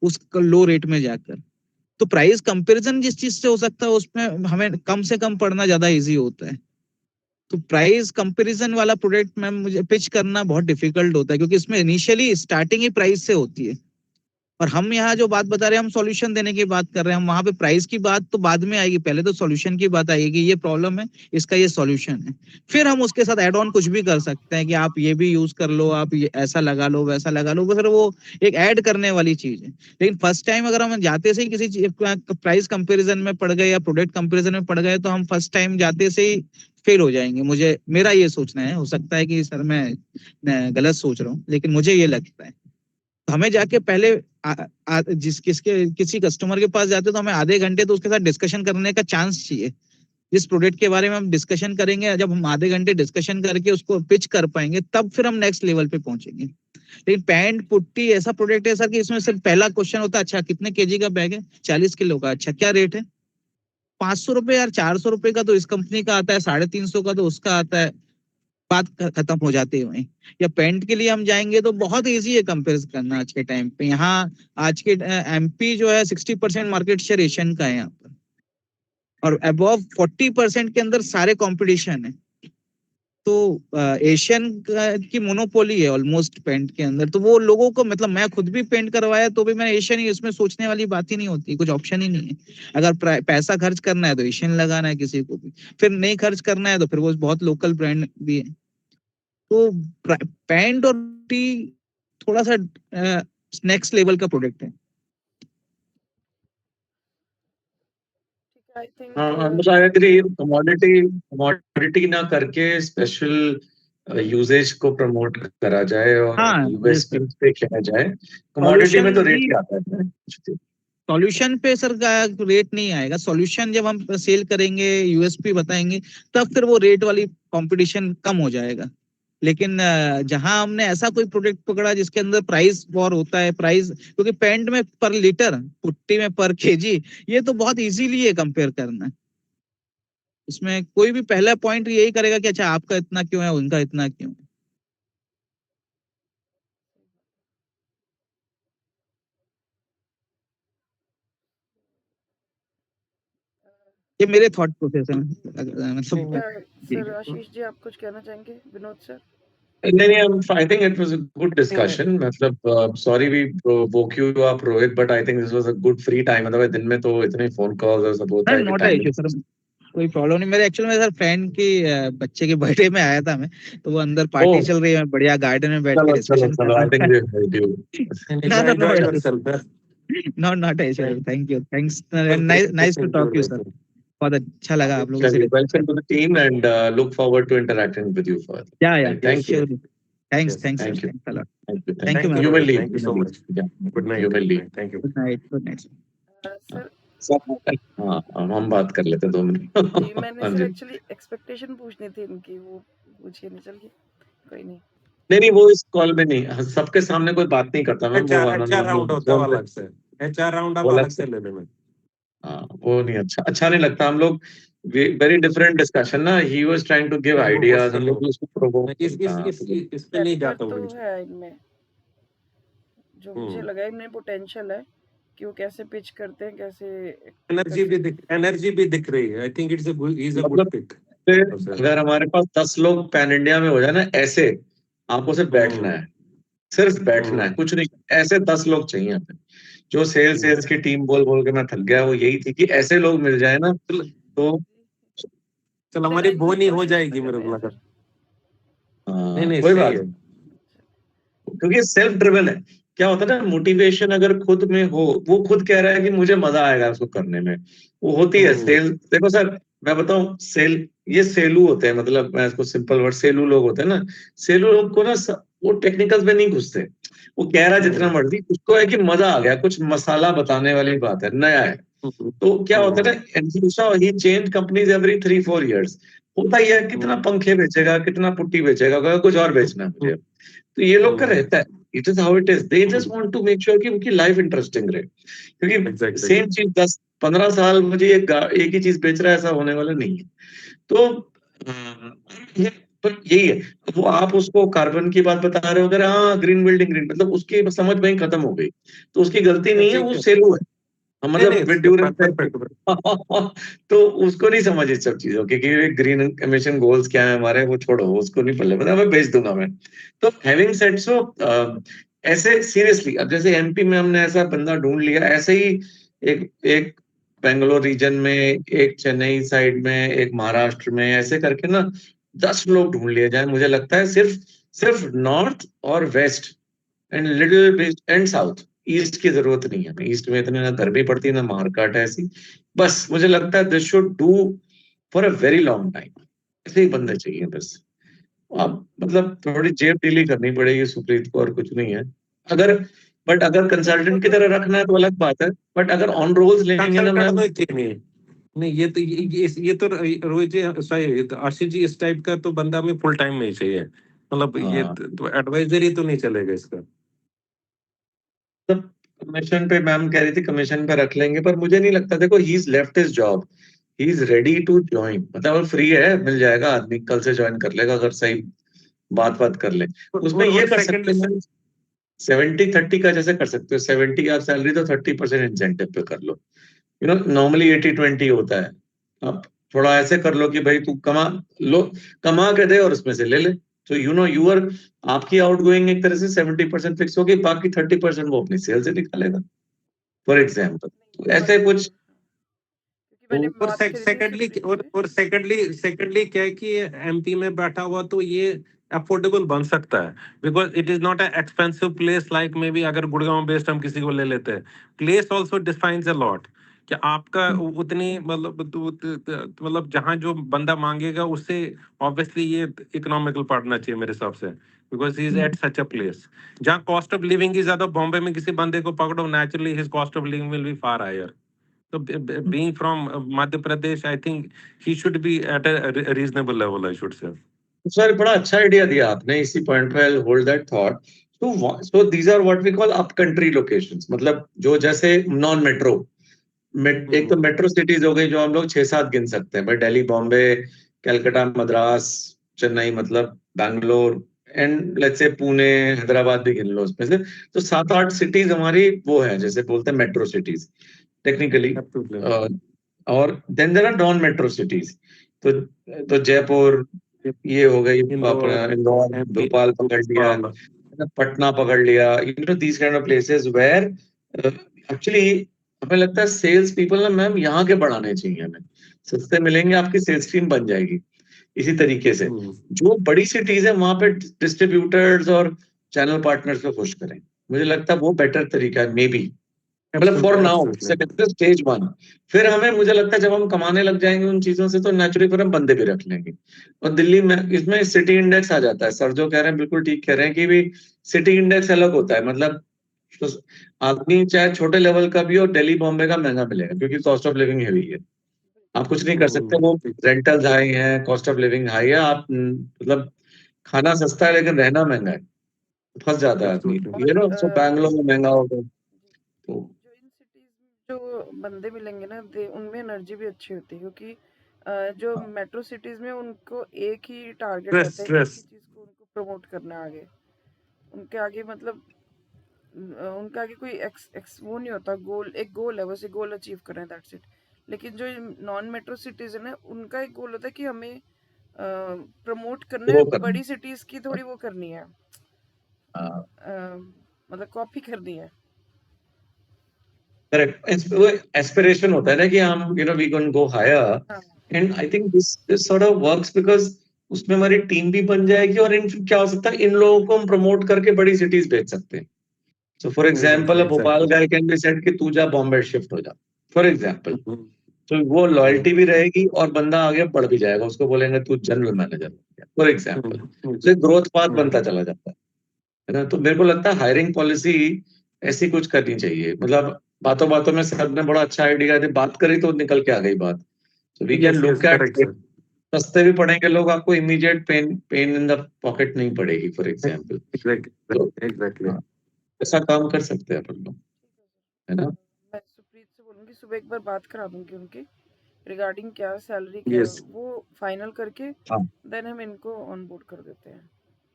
उस लो रेट में जाकर। तो प्राइस कंपैरिजन जिस चीज से हो सकता है उसमें हमें कम से कम पड़ना ज्यादा इजी होता है। तो प्राइस कंपैरिजन वाला प्रोडक्ट में मुझे पिच करना बहुत डिफिकल्ट होता है, क्योंकि इसमें इनिशियली स्टार्टिंग ही प्राइस से होती है। और हम यहाँ जो बात बता रहे हैं, हम सॉल्यूशन देने की बात कर रहे हैं, हम वहां पे प्राइस की बात तो बाद में आएगी, पहले तो सॉल्यूशन की बात आएगी, ये प्रॉब्लम है, इसका ये सॉल्यूशन है। फिर हम उसके साथ एड ऑन कुछ भी कर सकते हैं कि आप ये भी यूज कर लो, आप ये ऐसा लगा लो, वैसा लगा लो, फिर वो एक ऐड करने वाली चीज है। लेकिन फर्स्ट टाइम अगर हम जाते से ही किसी प्राइस कंपेरिजन में पड़ गए या प्रोडक्ट कंपेरिजन में पड़ गए तो हम फर्स्ट टाइम जाते से ही फेल हो जाएंगे। मेरा ये सोचना है, हो सकता है कि सर मैं गलत सोच रहा हूँ, लेकिन मुझे ये लगता है हमें जाके पहले किसी कस्टमर के पास जाते तो हमें आधे घंटे तो उसके साथ डिस्कशन करने का चांस चाहिए। जिस प्रोडक्ट के बारे में हम डिस्कशन करेंगे, जब हम आधे घंटे डिस्कशन करके उसको पिच कर पाएंगे तब फिर हम नेक्स्ट लेवल पे पहुंचेंगे। लेकिन पैंट पुट्टी ऐसा प्रोडक्ट है सर कि इसमें सिर्फ पहला क्वेश्चन होता है, अच्छा कितने केजी का बैग है? 40 किलो का। अच्छा क्या रेट है? 500 रुपए यार, 400 रुपए का तो इस कंपनी का आता है, 350 का तो उसका आता है, बात खत्म हो जाती है वहीं। या पेंट के लिए हम जाएंगे तो बहुत इजी है कंपेयर करना आज के टाइम पे। यहाँ आज के एमपी जो है 60% मार्केट शेयर एशियन का है यहाँ पर, और अबव 40% के अंदर सारे कंपटीशन है। तो एशियन की मोनोपोली है ऑलमोस्ट पेंट के अंदर। तो वो लोगों को, मतलब मैं खुद भी पेंट करवाया तो भी मैंने एशियन ही, उसमें सोचने वाली बात ही नहीं होती, कुछ ऑप्शन ही नहीं है। अगर पैसा खर्च करना है तो एशियन लगाना है किसी को भी, फिर नहीं खर्च करना है तो फिर वो बहुत लोकल ब्रांड भी है। तो पैंट और टी थोड़ा सा नेक्स्ट लेवल का प्रोडक्ट है। I think I agree. Commodity ना करके स्पेशल यूजेज को प्रमोट करा जाए और हाँ यूएसपी पे किया जाए। कमोडिटी सॉल्यूशन में तो रेट भी, ही आता है। सॉल्यूशन पे सर का रेट नहीं आएगा। सॉल्यूशन जब हम सेल करेंगे, यूएसपी बताएंगे, तब फिर वो रेट वाली कंपटीशन कम हो जाएगा। लेकिन जहां हमने ऐसा कोई प्रोडक्ट पकड़ा जिसके अंदर प्राइस वॉर होता है, प्राइस, क्योंकि पेंट में पर लीटर, पुट्टी में पर केजी, ये तो बहुत इजीली है कंपेयर करना। इसमें कोई भी पहला पॉइंट यही करेगा कि अच्छा आपका इतना क्यों है, उनका इतना क्यों है। ये मेरे थॉट प्रोसेस है, मतलब सर आशीष जी आप कुछ कहना चाहेंगे? Vinod sir? I think it was a good discussion. मतलब sorry we woke you up, Rohit, but I think this was a good free time. otherwise दिन में तो इतने phone calls और सब होता है कि नॉट time इशू सर, कोई प्रॉब्लम नहीं। मेरे एक्चुअली मेरे फ्रेंड की बच्चे के बर्थडे में आया था मैं, तो वो अंदर पार्टी Oh, चल रही है, बढ़िया गार्डन में बैठ के चलो चलो डिस्कशन कर चलो, रहा I think था। we heard you. No, no, no, Enjoy yourself. not issue. Thank Thank you. Thanks. Nice to Thank talk you, to you, sir. Rohit. बहुत अच्छा लगा आप लोगों से discuss Welcome to the team and look forward to interacting with you further. या Right, thank you. sure. Thanks, Yes, thanks, sir. Thank you. Thanks a lot. Thank you. Thank you, Thank ma'am. you, You may Rohit. leave. Thank you You so may much. leave. Yeah. Good night. You may leave. Thank you. Good night. Good night. Sir हाँ, हम बात कर लेते 2 minute. जी मैंने हाँ sir जी। Actually expectation पूछनी थी इनकी, वो पूछिए नहीं, चलिए कोई नहीं। नहीं, वो इस कॉल में नहीं, सबके सामने कोई बात नहीं करता मैम, वो HR राउंड होता है फोन पे अलग से। HR राउंड आप वो अलग से ले लेना। हाँ, वो नहीं अच्छा नहीं लगता। हम लोग वेरी डिफरेंट डिस्कशन ना, he was trying to give ideas, हम लोग उसको प्रोवोक इस पे नहीं जाता तो हूँ। है इनमें, जो मुझे लगा इनमें पोटेंशियल है कि वो कैसे पिच करते हैं, कैसे एनर्जी भी दिख रही है। I think is a good pick. अगर हमारे पास 10 लोग पैन इंडिया में हो जाए ना ऐसे, आपको सिर्फ बैठना है, सिर्फ बैठना है, कुछ नहीं। ऐसे 10 लोग चाहिए हमें। जो सेल्स की टीम बोल बोल के मैं थक गया, वो यही थी कि ऐसे लोग मिल जाए ना तो चल हमारी बोनी हो जाएगी मेरे को लगा। नहीं कोई सही बात है। क्योंकि सेल्फ ड्रिवन है। क्या होता है ना, मोटिवेशन अगर खुद में हो, वो खुद कह रहा है कि मुझे मजा आएगा उसको करने में, वो होती है सेल। देखो सर, मैं बताऊं, ये सेलू होते हैं, मतलब मैं इसको सिंपल वर्ड, सेलू लोग होते हैं ना, सेलू लोग को ना वो टेक्निकल्स में नहीं घुसते। वो कह रहा है जितना मर्जी, उसको है कि मजा आ गया, कुछ मसाला बताने वाली बात है, नया है। तो क्या होता है ना, ही चेंज कंपनीज एवरी 3-4 years। होता ही है, कितना पंखे बेचेगा, कितना पुट्टी बेचेगा, कुछ और बेचना है मुझे। तो ये लोग का रहता है, it is how it is. They just want to make sure कि उनकी लाइफ इंटरेस्टिंग रहे, क्योंकि सेम चीज 10-15 साल मुझे एक ही चीज बेच रहा है, ऐसा होने वाला नहीं है। तो पर यही है, वो आप उसको कार्बन की बात बता रहे हो, अगर हाँ ग्रीन बिल्डिंग, ग्रीन मतलब उसकी समझ वहीं खत्म हो गई, तो उसकी गलती नहीं है, वो सेलू है, मतलब तो उसको नहीं समझ इस सब चीजों की कि ग्रीन एमिशन गोल्स क्या है हमारे, वो छोड़ो, उसको नहीं पल्ले पता, मैं भेज दूंगा मैं। तो हैविंग सेड सो, ऐसे सीरियसली अब जैसे एमपी में हमने ऐसा बंदा ढूंढ लिया, ऐसे ही एक बेंगलोर रीजन में, एक चेन्नई साइड में, एक महाराष्ट्र में, ऐसे करके ना 10 लोग ढूंढ लिए जाए। मुझे लगता है सिर्फ नॉर्थ और west and little bit and south, east की जरूरत नहीं है। ईस्ट में इतनी ना गर्मी पड़ती है ना मार्केट है ऐसी। बस मुझे लगता है this should do for a very long time. ऐसे ही बंदे चाहिए बस। अब मतलब थोड़ी जेब ढीली करनी पड़ेगी सुप्रीत को, और कुछ नहीं है। अगर कंसल्टेंट की तरह रखना है तो अलग बात है, बट अगर ऑन रोल्स लेंगे ना मैम। नहीं ये तो रोहित जी सही, तो आशीष जी इस टाइप का तो बंदा हमें फुल टाइम में ही चाहिए। मतलब ये तो एडवाइजरी तो नहीं चलेगा इसका। कमीशन पे मैम कह रही थी कमीशन पे रख लेंगे, पर मुझे नहीं लगता। देखो, he is left his job, he is ready to join, मतलब फ्री है, मिल जाएगा आदमी, कल से ज्वाइन कर लेगा अगर सही बात कर ले। उसमें ये कर सकते हैं 70-30 का जैसे कर सकते हो। 70 आप सैलरी तो 30% इंसेंटिव पे कर लो। नॉर्मली 80-20 होता है। आप थोड़ा ऐसे कर लो कि भाई तू कमा के दे और उसमें से ले ले। तो यूर आपकी आउटगोइंग एक तरह से 70% फिक्स होगी, बाकी 30% वो अपनी सेल से निकालेगा, फॉर एग्जाम्पल। ऐसे कुछ। और सेकेंडली क्या है कि एमपी में बैठा हुआ तो ये अफोर्डेबल बन सकता है, because it is not a expensive place like may be अगर गुड़गांव बेस्ड हम किसी को ले लेते हैं। Place also defines a lot कि आपका उतनी मतलब जहाँ जो बंदा मांगेगा उससे ऑब्वियसली ये इकोनॉमिकल पड़ना चाहिए मेरे हिसाब से, because he is at such a place जहाँ कॉस्ट ऑफ लिविंग इज ज्यादा। बॉम्बे में किसी बंदे को पकड़ो, naturally his cost of living will be far higher. So being from Madhya Pradesh, I think he should be at a reasonable level, I should say. Sir बड़ा अच्छा idea दिया आपने, इसी पॉइंट पे I hold that thought. So these are what we call up country locations, मतलब जो जैसे non metro. एक तो मेट्रो सिटीज हो गई जो हम लोग 6-7 गिन सकते हैं भाई, दिल्ली, बॉम्बे, कलकत्ता, मद्रास, चेन्नई, मतलब Bangalore, and let's say Pune, Hyderabad भी गिन लो उसमें से। तो 7-8 सिटीज हमारी वो है, जैसे बोलते हैं मेट्रो सिटीज टेक्निकली। और then there are non metro cities. तो जयपुर ये हो गई, अपना इंदौर, भोपाल पकड़ लिया, पटना पकड़ लिया, these kind of places where actually हमें लगता है सेल्स पीपल ना मैम यहाँ के बढ़ाने चाहिए हमें। सस्ते मिलेंगे, आपकी सेल्स टीम बन जाएगी। इसी तरीके से हम्म, जो बड़ी सिटीज है वहां पे डिस्ट्रीब्यूटर्स और चैनल पार्टनर्स को खुश करें, मुझे लगता है वो बेटर तरीका है, मे बी, मतलब for absolutely, now absolutely. Stage 1। फिर हमें, मुझे लगता है जब हम कमाने लग जाएंगे उन चीजों से, तो नेचुरली फिर हम बंदे भी रख लेंगे। और दिल्ली में इसमें सिटी इंडेक्स आ जाता है, सर जो कह रहे हैं बिल्कुल ठीक कह रहे हैं कि भी सिटी इंडेक्स अलग होता है, मतलब तो आदमी चाहे छोटे लेवल का भी हो, दिल्ली बॉम्बे का महंगा मिलेगा क्योंकि कॉस्ट ऑफ लिविंग हैवी है। आप कुछ नहीं कर सकते, वो रेंटल्स हाई है, कॉस्ट ऑफ लिविंग हाई है, आप मतलब खाना सस्ता है लेकिन रहना महंगा है, फंस जाता है आदमी, Absolutely. ये ना। और सो बैंगलोर में महंगा होगा तो जो इन सिटीज में जो बंदे मिलेंगे ना, उनमें एनर्जी भी अच्छी होती है, क्योंकि जो मेट्रो सिटीज में उनको एक ही टारगेट Stress, रहता है, एक ही stress. चीज को उनको प्रमोट करना है आगे। उनके आगे मतलब उनका आगे कोई वो नहीं होता, एक गोल है, बस एक गोल अचीव करना है, दैट्स इट। लेकिन जो नॉन मेट्रो सिटीजन है, उनका एक गोल होता है कि हमें प्रमोट करना है, वो करना। बड़ी सिटीज की थोड़ी वो करनी है, हाँ, मतलब कॉपी करनी है। करेक्ट, वो एस्पिरेशन होता है ना कि हम वी कैन गो हायर, हाँ, and I think this sort of works because उसमें हमारी टीम भी बन जाएगी, और इन क्या हो सकता है, इन लोगों को हम प्रमोट करके बड़ी सिटीज भेज सकते हैं। So for Exactly, example, Bhopal exactly. Guy can be said कि तू जा बॉम्बे शिफ्ट हो जा, फॉर एग्जांपल। Mhm, तो वो लॉयल्टी भी रहेगी और बंदा आगे बढ़ भी जाएगा, उसको बोलेंगे तू जनरल मैनेजर हो गया, फॉर एग्जांपल। तो एक ग्रोथ पाथ बनता चला जाता है ना। तो मेरे को लगता है हायरिंग पॉलिसी ऐसी कुछ करनी चाहिए, मतलब बातों बातों में सर ने बड़ा अच्छा आइडिया दे, बात करी तो निकल के आ गई बात। तो we can Yes, yes, look correct, at, sir. सस्ते भी पड़ेंगे लोग, आपको immediate pain pain in the pocket नहीं पड़ेगी, फॉर एग्जाम्पल। Exactly, तो exactly. हाँ, ऐसा काम कर सकते हैं अपन लोग, है ना। मैं सुप्रीत से बोलूंगी, सुबह एक बार बात करा दूंगी उनकी, रिगार्डिंग क्या सैलरी क्या है, Yes, वो फाइनल करके हाँ, देन हम इनको ऑन बोर्ड कर देते हैं।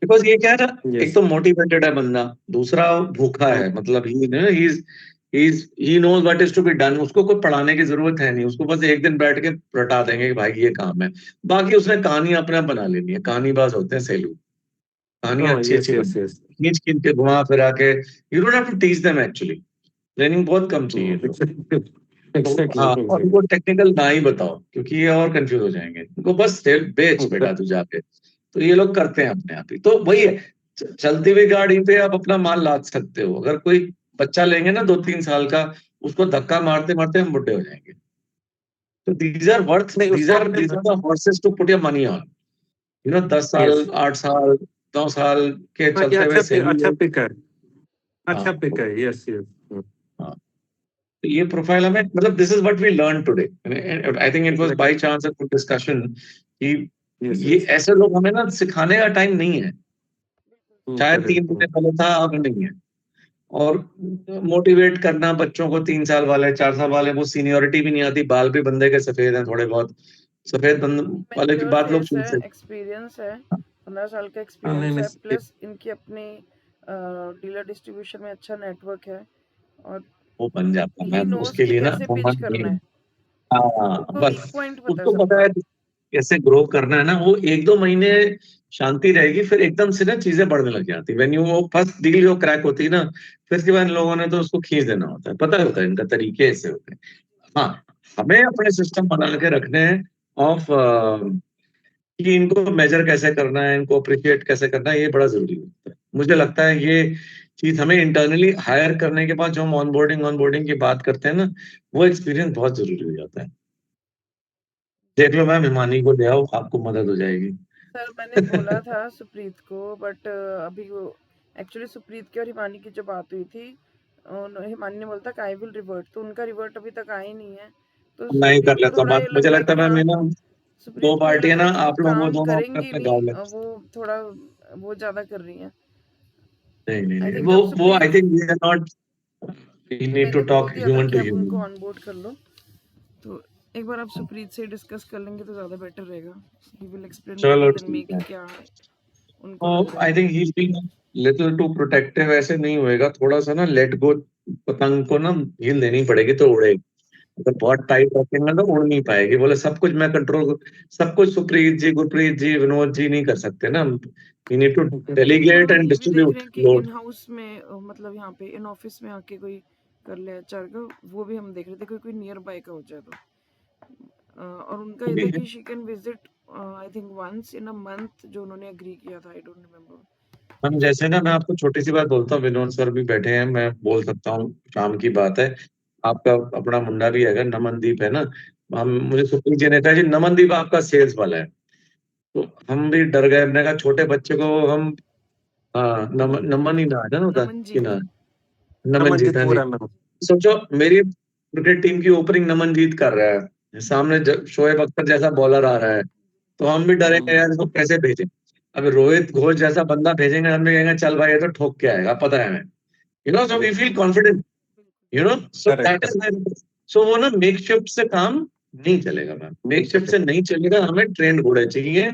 बिकॉज ये क्या है ना, एक yes. तो मोटिवेटेड है बंदा, दूसरा भूखा है, मतलब he knows what is to be done, उसको कोई पढ़ाने की जरूरत है नहीं, उसको बस एक दिन बैठ के रटा देंगे कि भाई ये काम है। बाकी उसने कहानी अपने आप बना लेनी है, कहानीबाज होते हैं सेलू, कहानियां Oh, अच्छी yes, अच्छी yes, बना, yes. खींच खींच के घुमा फिरा के, you don't have to teach them actually, training बहुत कम चाहिए इन लोग Exactly, को। exactly, हाँ, और exactly. उनको टेक्निकल ना ही बताओ क्योंकि ये और कंफ्यूज हो जाएंगे, उनको बस बेच बेटा तू जाके। तो ये लोग करते हैं अपने आप ही, तो वही है, चलती हुई गाड़ी पे आप अपना माल लाद सकते हो। अगर कोई बच्चा लेंगे ना 2-3 साल का, उसको धक्का मारते मारते हम बुढ़े हो जाएंगे। तो नहीं दीज उसको आर हमने these are the horses to put your money on, 10 साल, yes. 8 साल, 9 साल के हाँ, ये चलते हुए सेलू अच्छा लोग। पिक है, अच्छा हाँ, पिक है. Yes, yes. हाँ, तो ये प्रोफाइल हमें, मतलब this is what we learn today, I think it was Exactly. By chance a good discussion कि Yes, ये yes. ऐसे लोग हमें ना सिखाने का टाइम नहीं है, शायद Correct. 3 महीने पहले था, अब नहीं है। और मोटिवेट करना बच्चों को, 3 साल वाले, 4 साल वाले, वो सीनियोरिटी भी नहीं आती, बाल भी बंदे के सफेद हैं थोड़े बहुत, सफेद वाले की मैच्योर बात लोग फेस है, सुनते हैं। एक्सपीरियंस है, 15 साल का हाँ, नहीं एक्सपीरियंस है, नहीं. प्लस इनकी अपनी डीलर डिस्ट्रीब्यूशन में अच्छा नेटवर्क है, और वो बन जाता है, ही मैं नोज उसके कि लिए ना कैसे वो पिच मन नहीं करना है। है, हाँ, उनको वीक बस पॉइंट पता है उसको पता सबका। है कैसे ग्रो करना है ना, वो 1-2 महीने शांति रहेगी, फिर एकदम से ना चीजें बढ़ने लग जाती, व्हेन यू वो फर्स्ट डील जो क्रैक होती है ना, फिर के बाद इन लोगों ने तो उसको खींच देना होता है, पता होता है इनका तरीके ऐसे होते हैं। हाँ, हमें अपने सिस्टम बना के रखने हैं ऑफ कि इनको मेजर कैसे करना है, इनको अप्रिशिएट कैसे करना है, ये बड़ा जरूरी होता है। मुझे लगता है ये चीज हमें इंटरनली हायर करने के बाद जो हम ऑनबोर्डिंग की बात करते हैं ना, वो एक्सपीरियंस बहुत जरूरी हो जाता है। देख लो मैम, हिमानी को ले आओ, आपको मदद हो जाएगी। सर मैंने बोला था सुप्रीत को, बट अभी वो एक्चुअली सुप्रीत की और हिमानी की जो बात हुई थी, हिमानी ने बोला था कि आई विल रिवर्ट, तो उनका रिवर्ट अभी तक आया ही नहीं है। तो मैं ही सुप्रीत कर को लेता हूँ थोड़ा बात, ये लग मुझे रहा है लगता कि है मैम हाँ, ये ना, दो सुप्रीत को ये लग पार्टियां रहा ना, है कि वो आप लोग वो काम दोनों करेंगी अपने नहीं, गाँव में। वो थोड़ा वो ज्यादा कर रही हैं। नहीं नहीं आई नहीं, थिंक वो अब वो Supreet, I think we are not, we need to मैंने बोल टॉक दिया था ह्यूमन कि टू अब उनको ह्यूमन। ऑन बोर्ड कर लो, तो एक बार आप सुप्रीत से डिस्कस कर लेंगे तो ज्यादा बेटर रहेगा। ही विल एक्सप्लेन चलो बेटर देन मी ठीक कि है। क्या उनको तो लग रहा आई है। Think he feel little too protective, ऐसे नहीं होएगा, थोड़ा सा ना लेट गो, पतंग को ना हील देनी पड़ेगी तो उड़ेगी। अगर बहुत टाइट रखेंगे ना, उड़ नहीं पाएगी, बोले सब कुछ मैं कंट्रोल, सब कुछ सुप्रीत जी, गुरप्रीत जी, विनोद जी नहीं कर सकते ना, वी नीड टू नहीं, और डेलीगेट हम एंड ये भी देख डिस्ट्रीब्यूट रहे हैं कि लोड। इन हाउस में मतलब यहाँ पे इन ऑफिस में आके कोई कर ले एचआर का, वो भी हम देख रहे थे, कोई नियर बाय का हो जाए तो और उनका ये था कि she can visit I think once in a month, जो उन्होंने एग्री किया था, आई डोंट रिमेम्बर। हम जैसे ना, मैं आपको छोटी सी बात बोलता हूँ, विनोद सर भी बैठे हैं, मैं बोल सकता हूँ, शाम की बात है, आपका अपना मुंडा भी है, नमनदीप है ना, हम मुझे सुप्रीत जी ने कहा जी नमनदीप आपका सेल्स वाला है, तो हम भी डर गए, हमने कहा छोटे बच्चे को हम, हाँ नमन ही ना है ना उधर नमन की जी, ना, नमनजीत, नमनजीत हाँ जी। पूरा नाम। सोचो मेरी क्रिकेट टीम की ओपनिंग नमनजीत कर रहा है, सामने शोएब अख्तर जैसा बॉलर आ रहा है, तो हम भी डरेंगे यार, इसको कैसे भेजें। अब रोहित घोष जैसा बंदा भेजेंगे, हमने कहेंगे चल भाई ये तो ठोक के आएगा, पता है हमें, so we feel confident, so that is, so वो ना मेक शिफ्ट से काम नहीं चलेगा मैम, मेक शिफ्ट से नहीं चलेगा, हमें ट्रेंड घोड़े चाहिए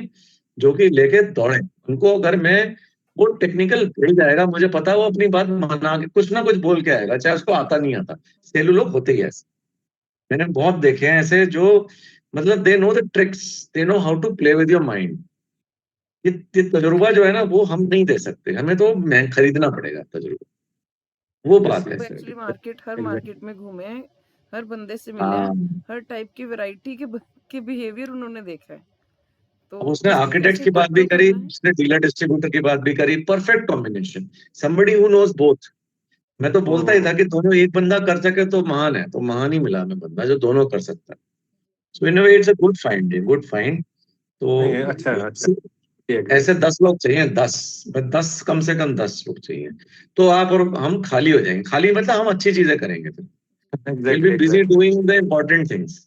जो कि लेके दौड़े उनको, अगर मैं, वो टेक्निकल मिल जाएगा, मुझे पता है वो अपनी बात मना के कुछ ना कुछ बोल के आएगा, चाहे उसको आता नहीं आता, सेलू लोग होते ही ऐसे, मैंने बहुत देखे हैं ऐसे, जो मतलब they know the tricks, they know how to play with your mind, ये तजुर्बा जो है ना वो हम नहीं दे सकते, हमें तो मैं खरीदना पड़ेगा तजुर्बा, वो बात है वो सर। एक्चुअली मार्केट, हर मार्केट में घूमे हैं, हर बंदे से मिले हाँ, हैं, हर टाइप की वैरायटी के बिहेवियर उन्होंने देखा है, तो अब उसने किसको आर्किटेक्ट कैसे की बात भी टैकल करी, करना है। उसने डीलर डिस्ट्रीब्यूटर की बात भी करी, perfect combination, somebody who knows both। मैं तो बोलता ही था कि दोनों एक बंदा कर सके तो महान है, तो महान ही मिला हमें बंदा जो दोनों कर सकता है, so in a way it's a good find, good find. नहीं, तो अच्छा अच्छा, ऐसे 10 लोग चाहिए, 10, 10 कम से कम 10 लोग चाहिए, तो आप और हम खाली हो जाएंगे, खाली मतलब हम अच्छी चीजें करेंगे, फिर will be exactly busy exactly doing the important things,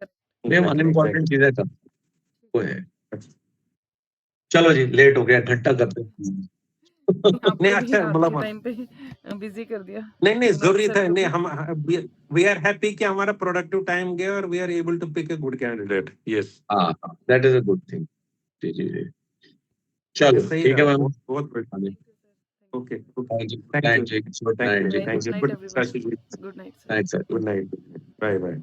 हम एग्जैक्टली अनइम्पोर्टेंट एग्जैक्टली। चीजें कर, वो है। चलो जी, लेट हो गया, घंटा करते हैं। नहीं आपको भी अच्छा, रात के मतलब टाइम पे बिजी कर दिया, नहीं नहीं, विनोद जरूरी सर था, को नहीं भी। हम, वी आर हैप्पी कि हमारा प्रोडक्टिव टाइम गया और we are able to pick a good candidate. Yes, हाँ, that is a good thing. जी जी जी, चलो सही ठीक है रहा, मैम। बहुत बहुत हाँ जी, okay okay, thank you, thank you good thank night you जी, bye, thank good you, night good everyone, good good night sir. Night sir. Night, bye bye.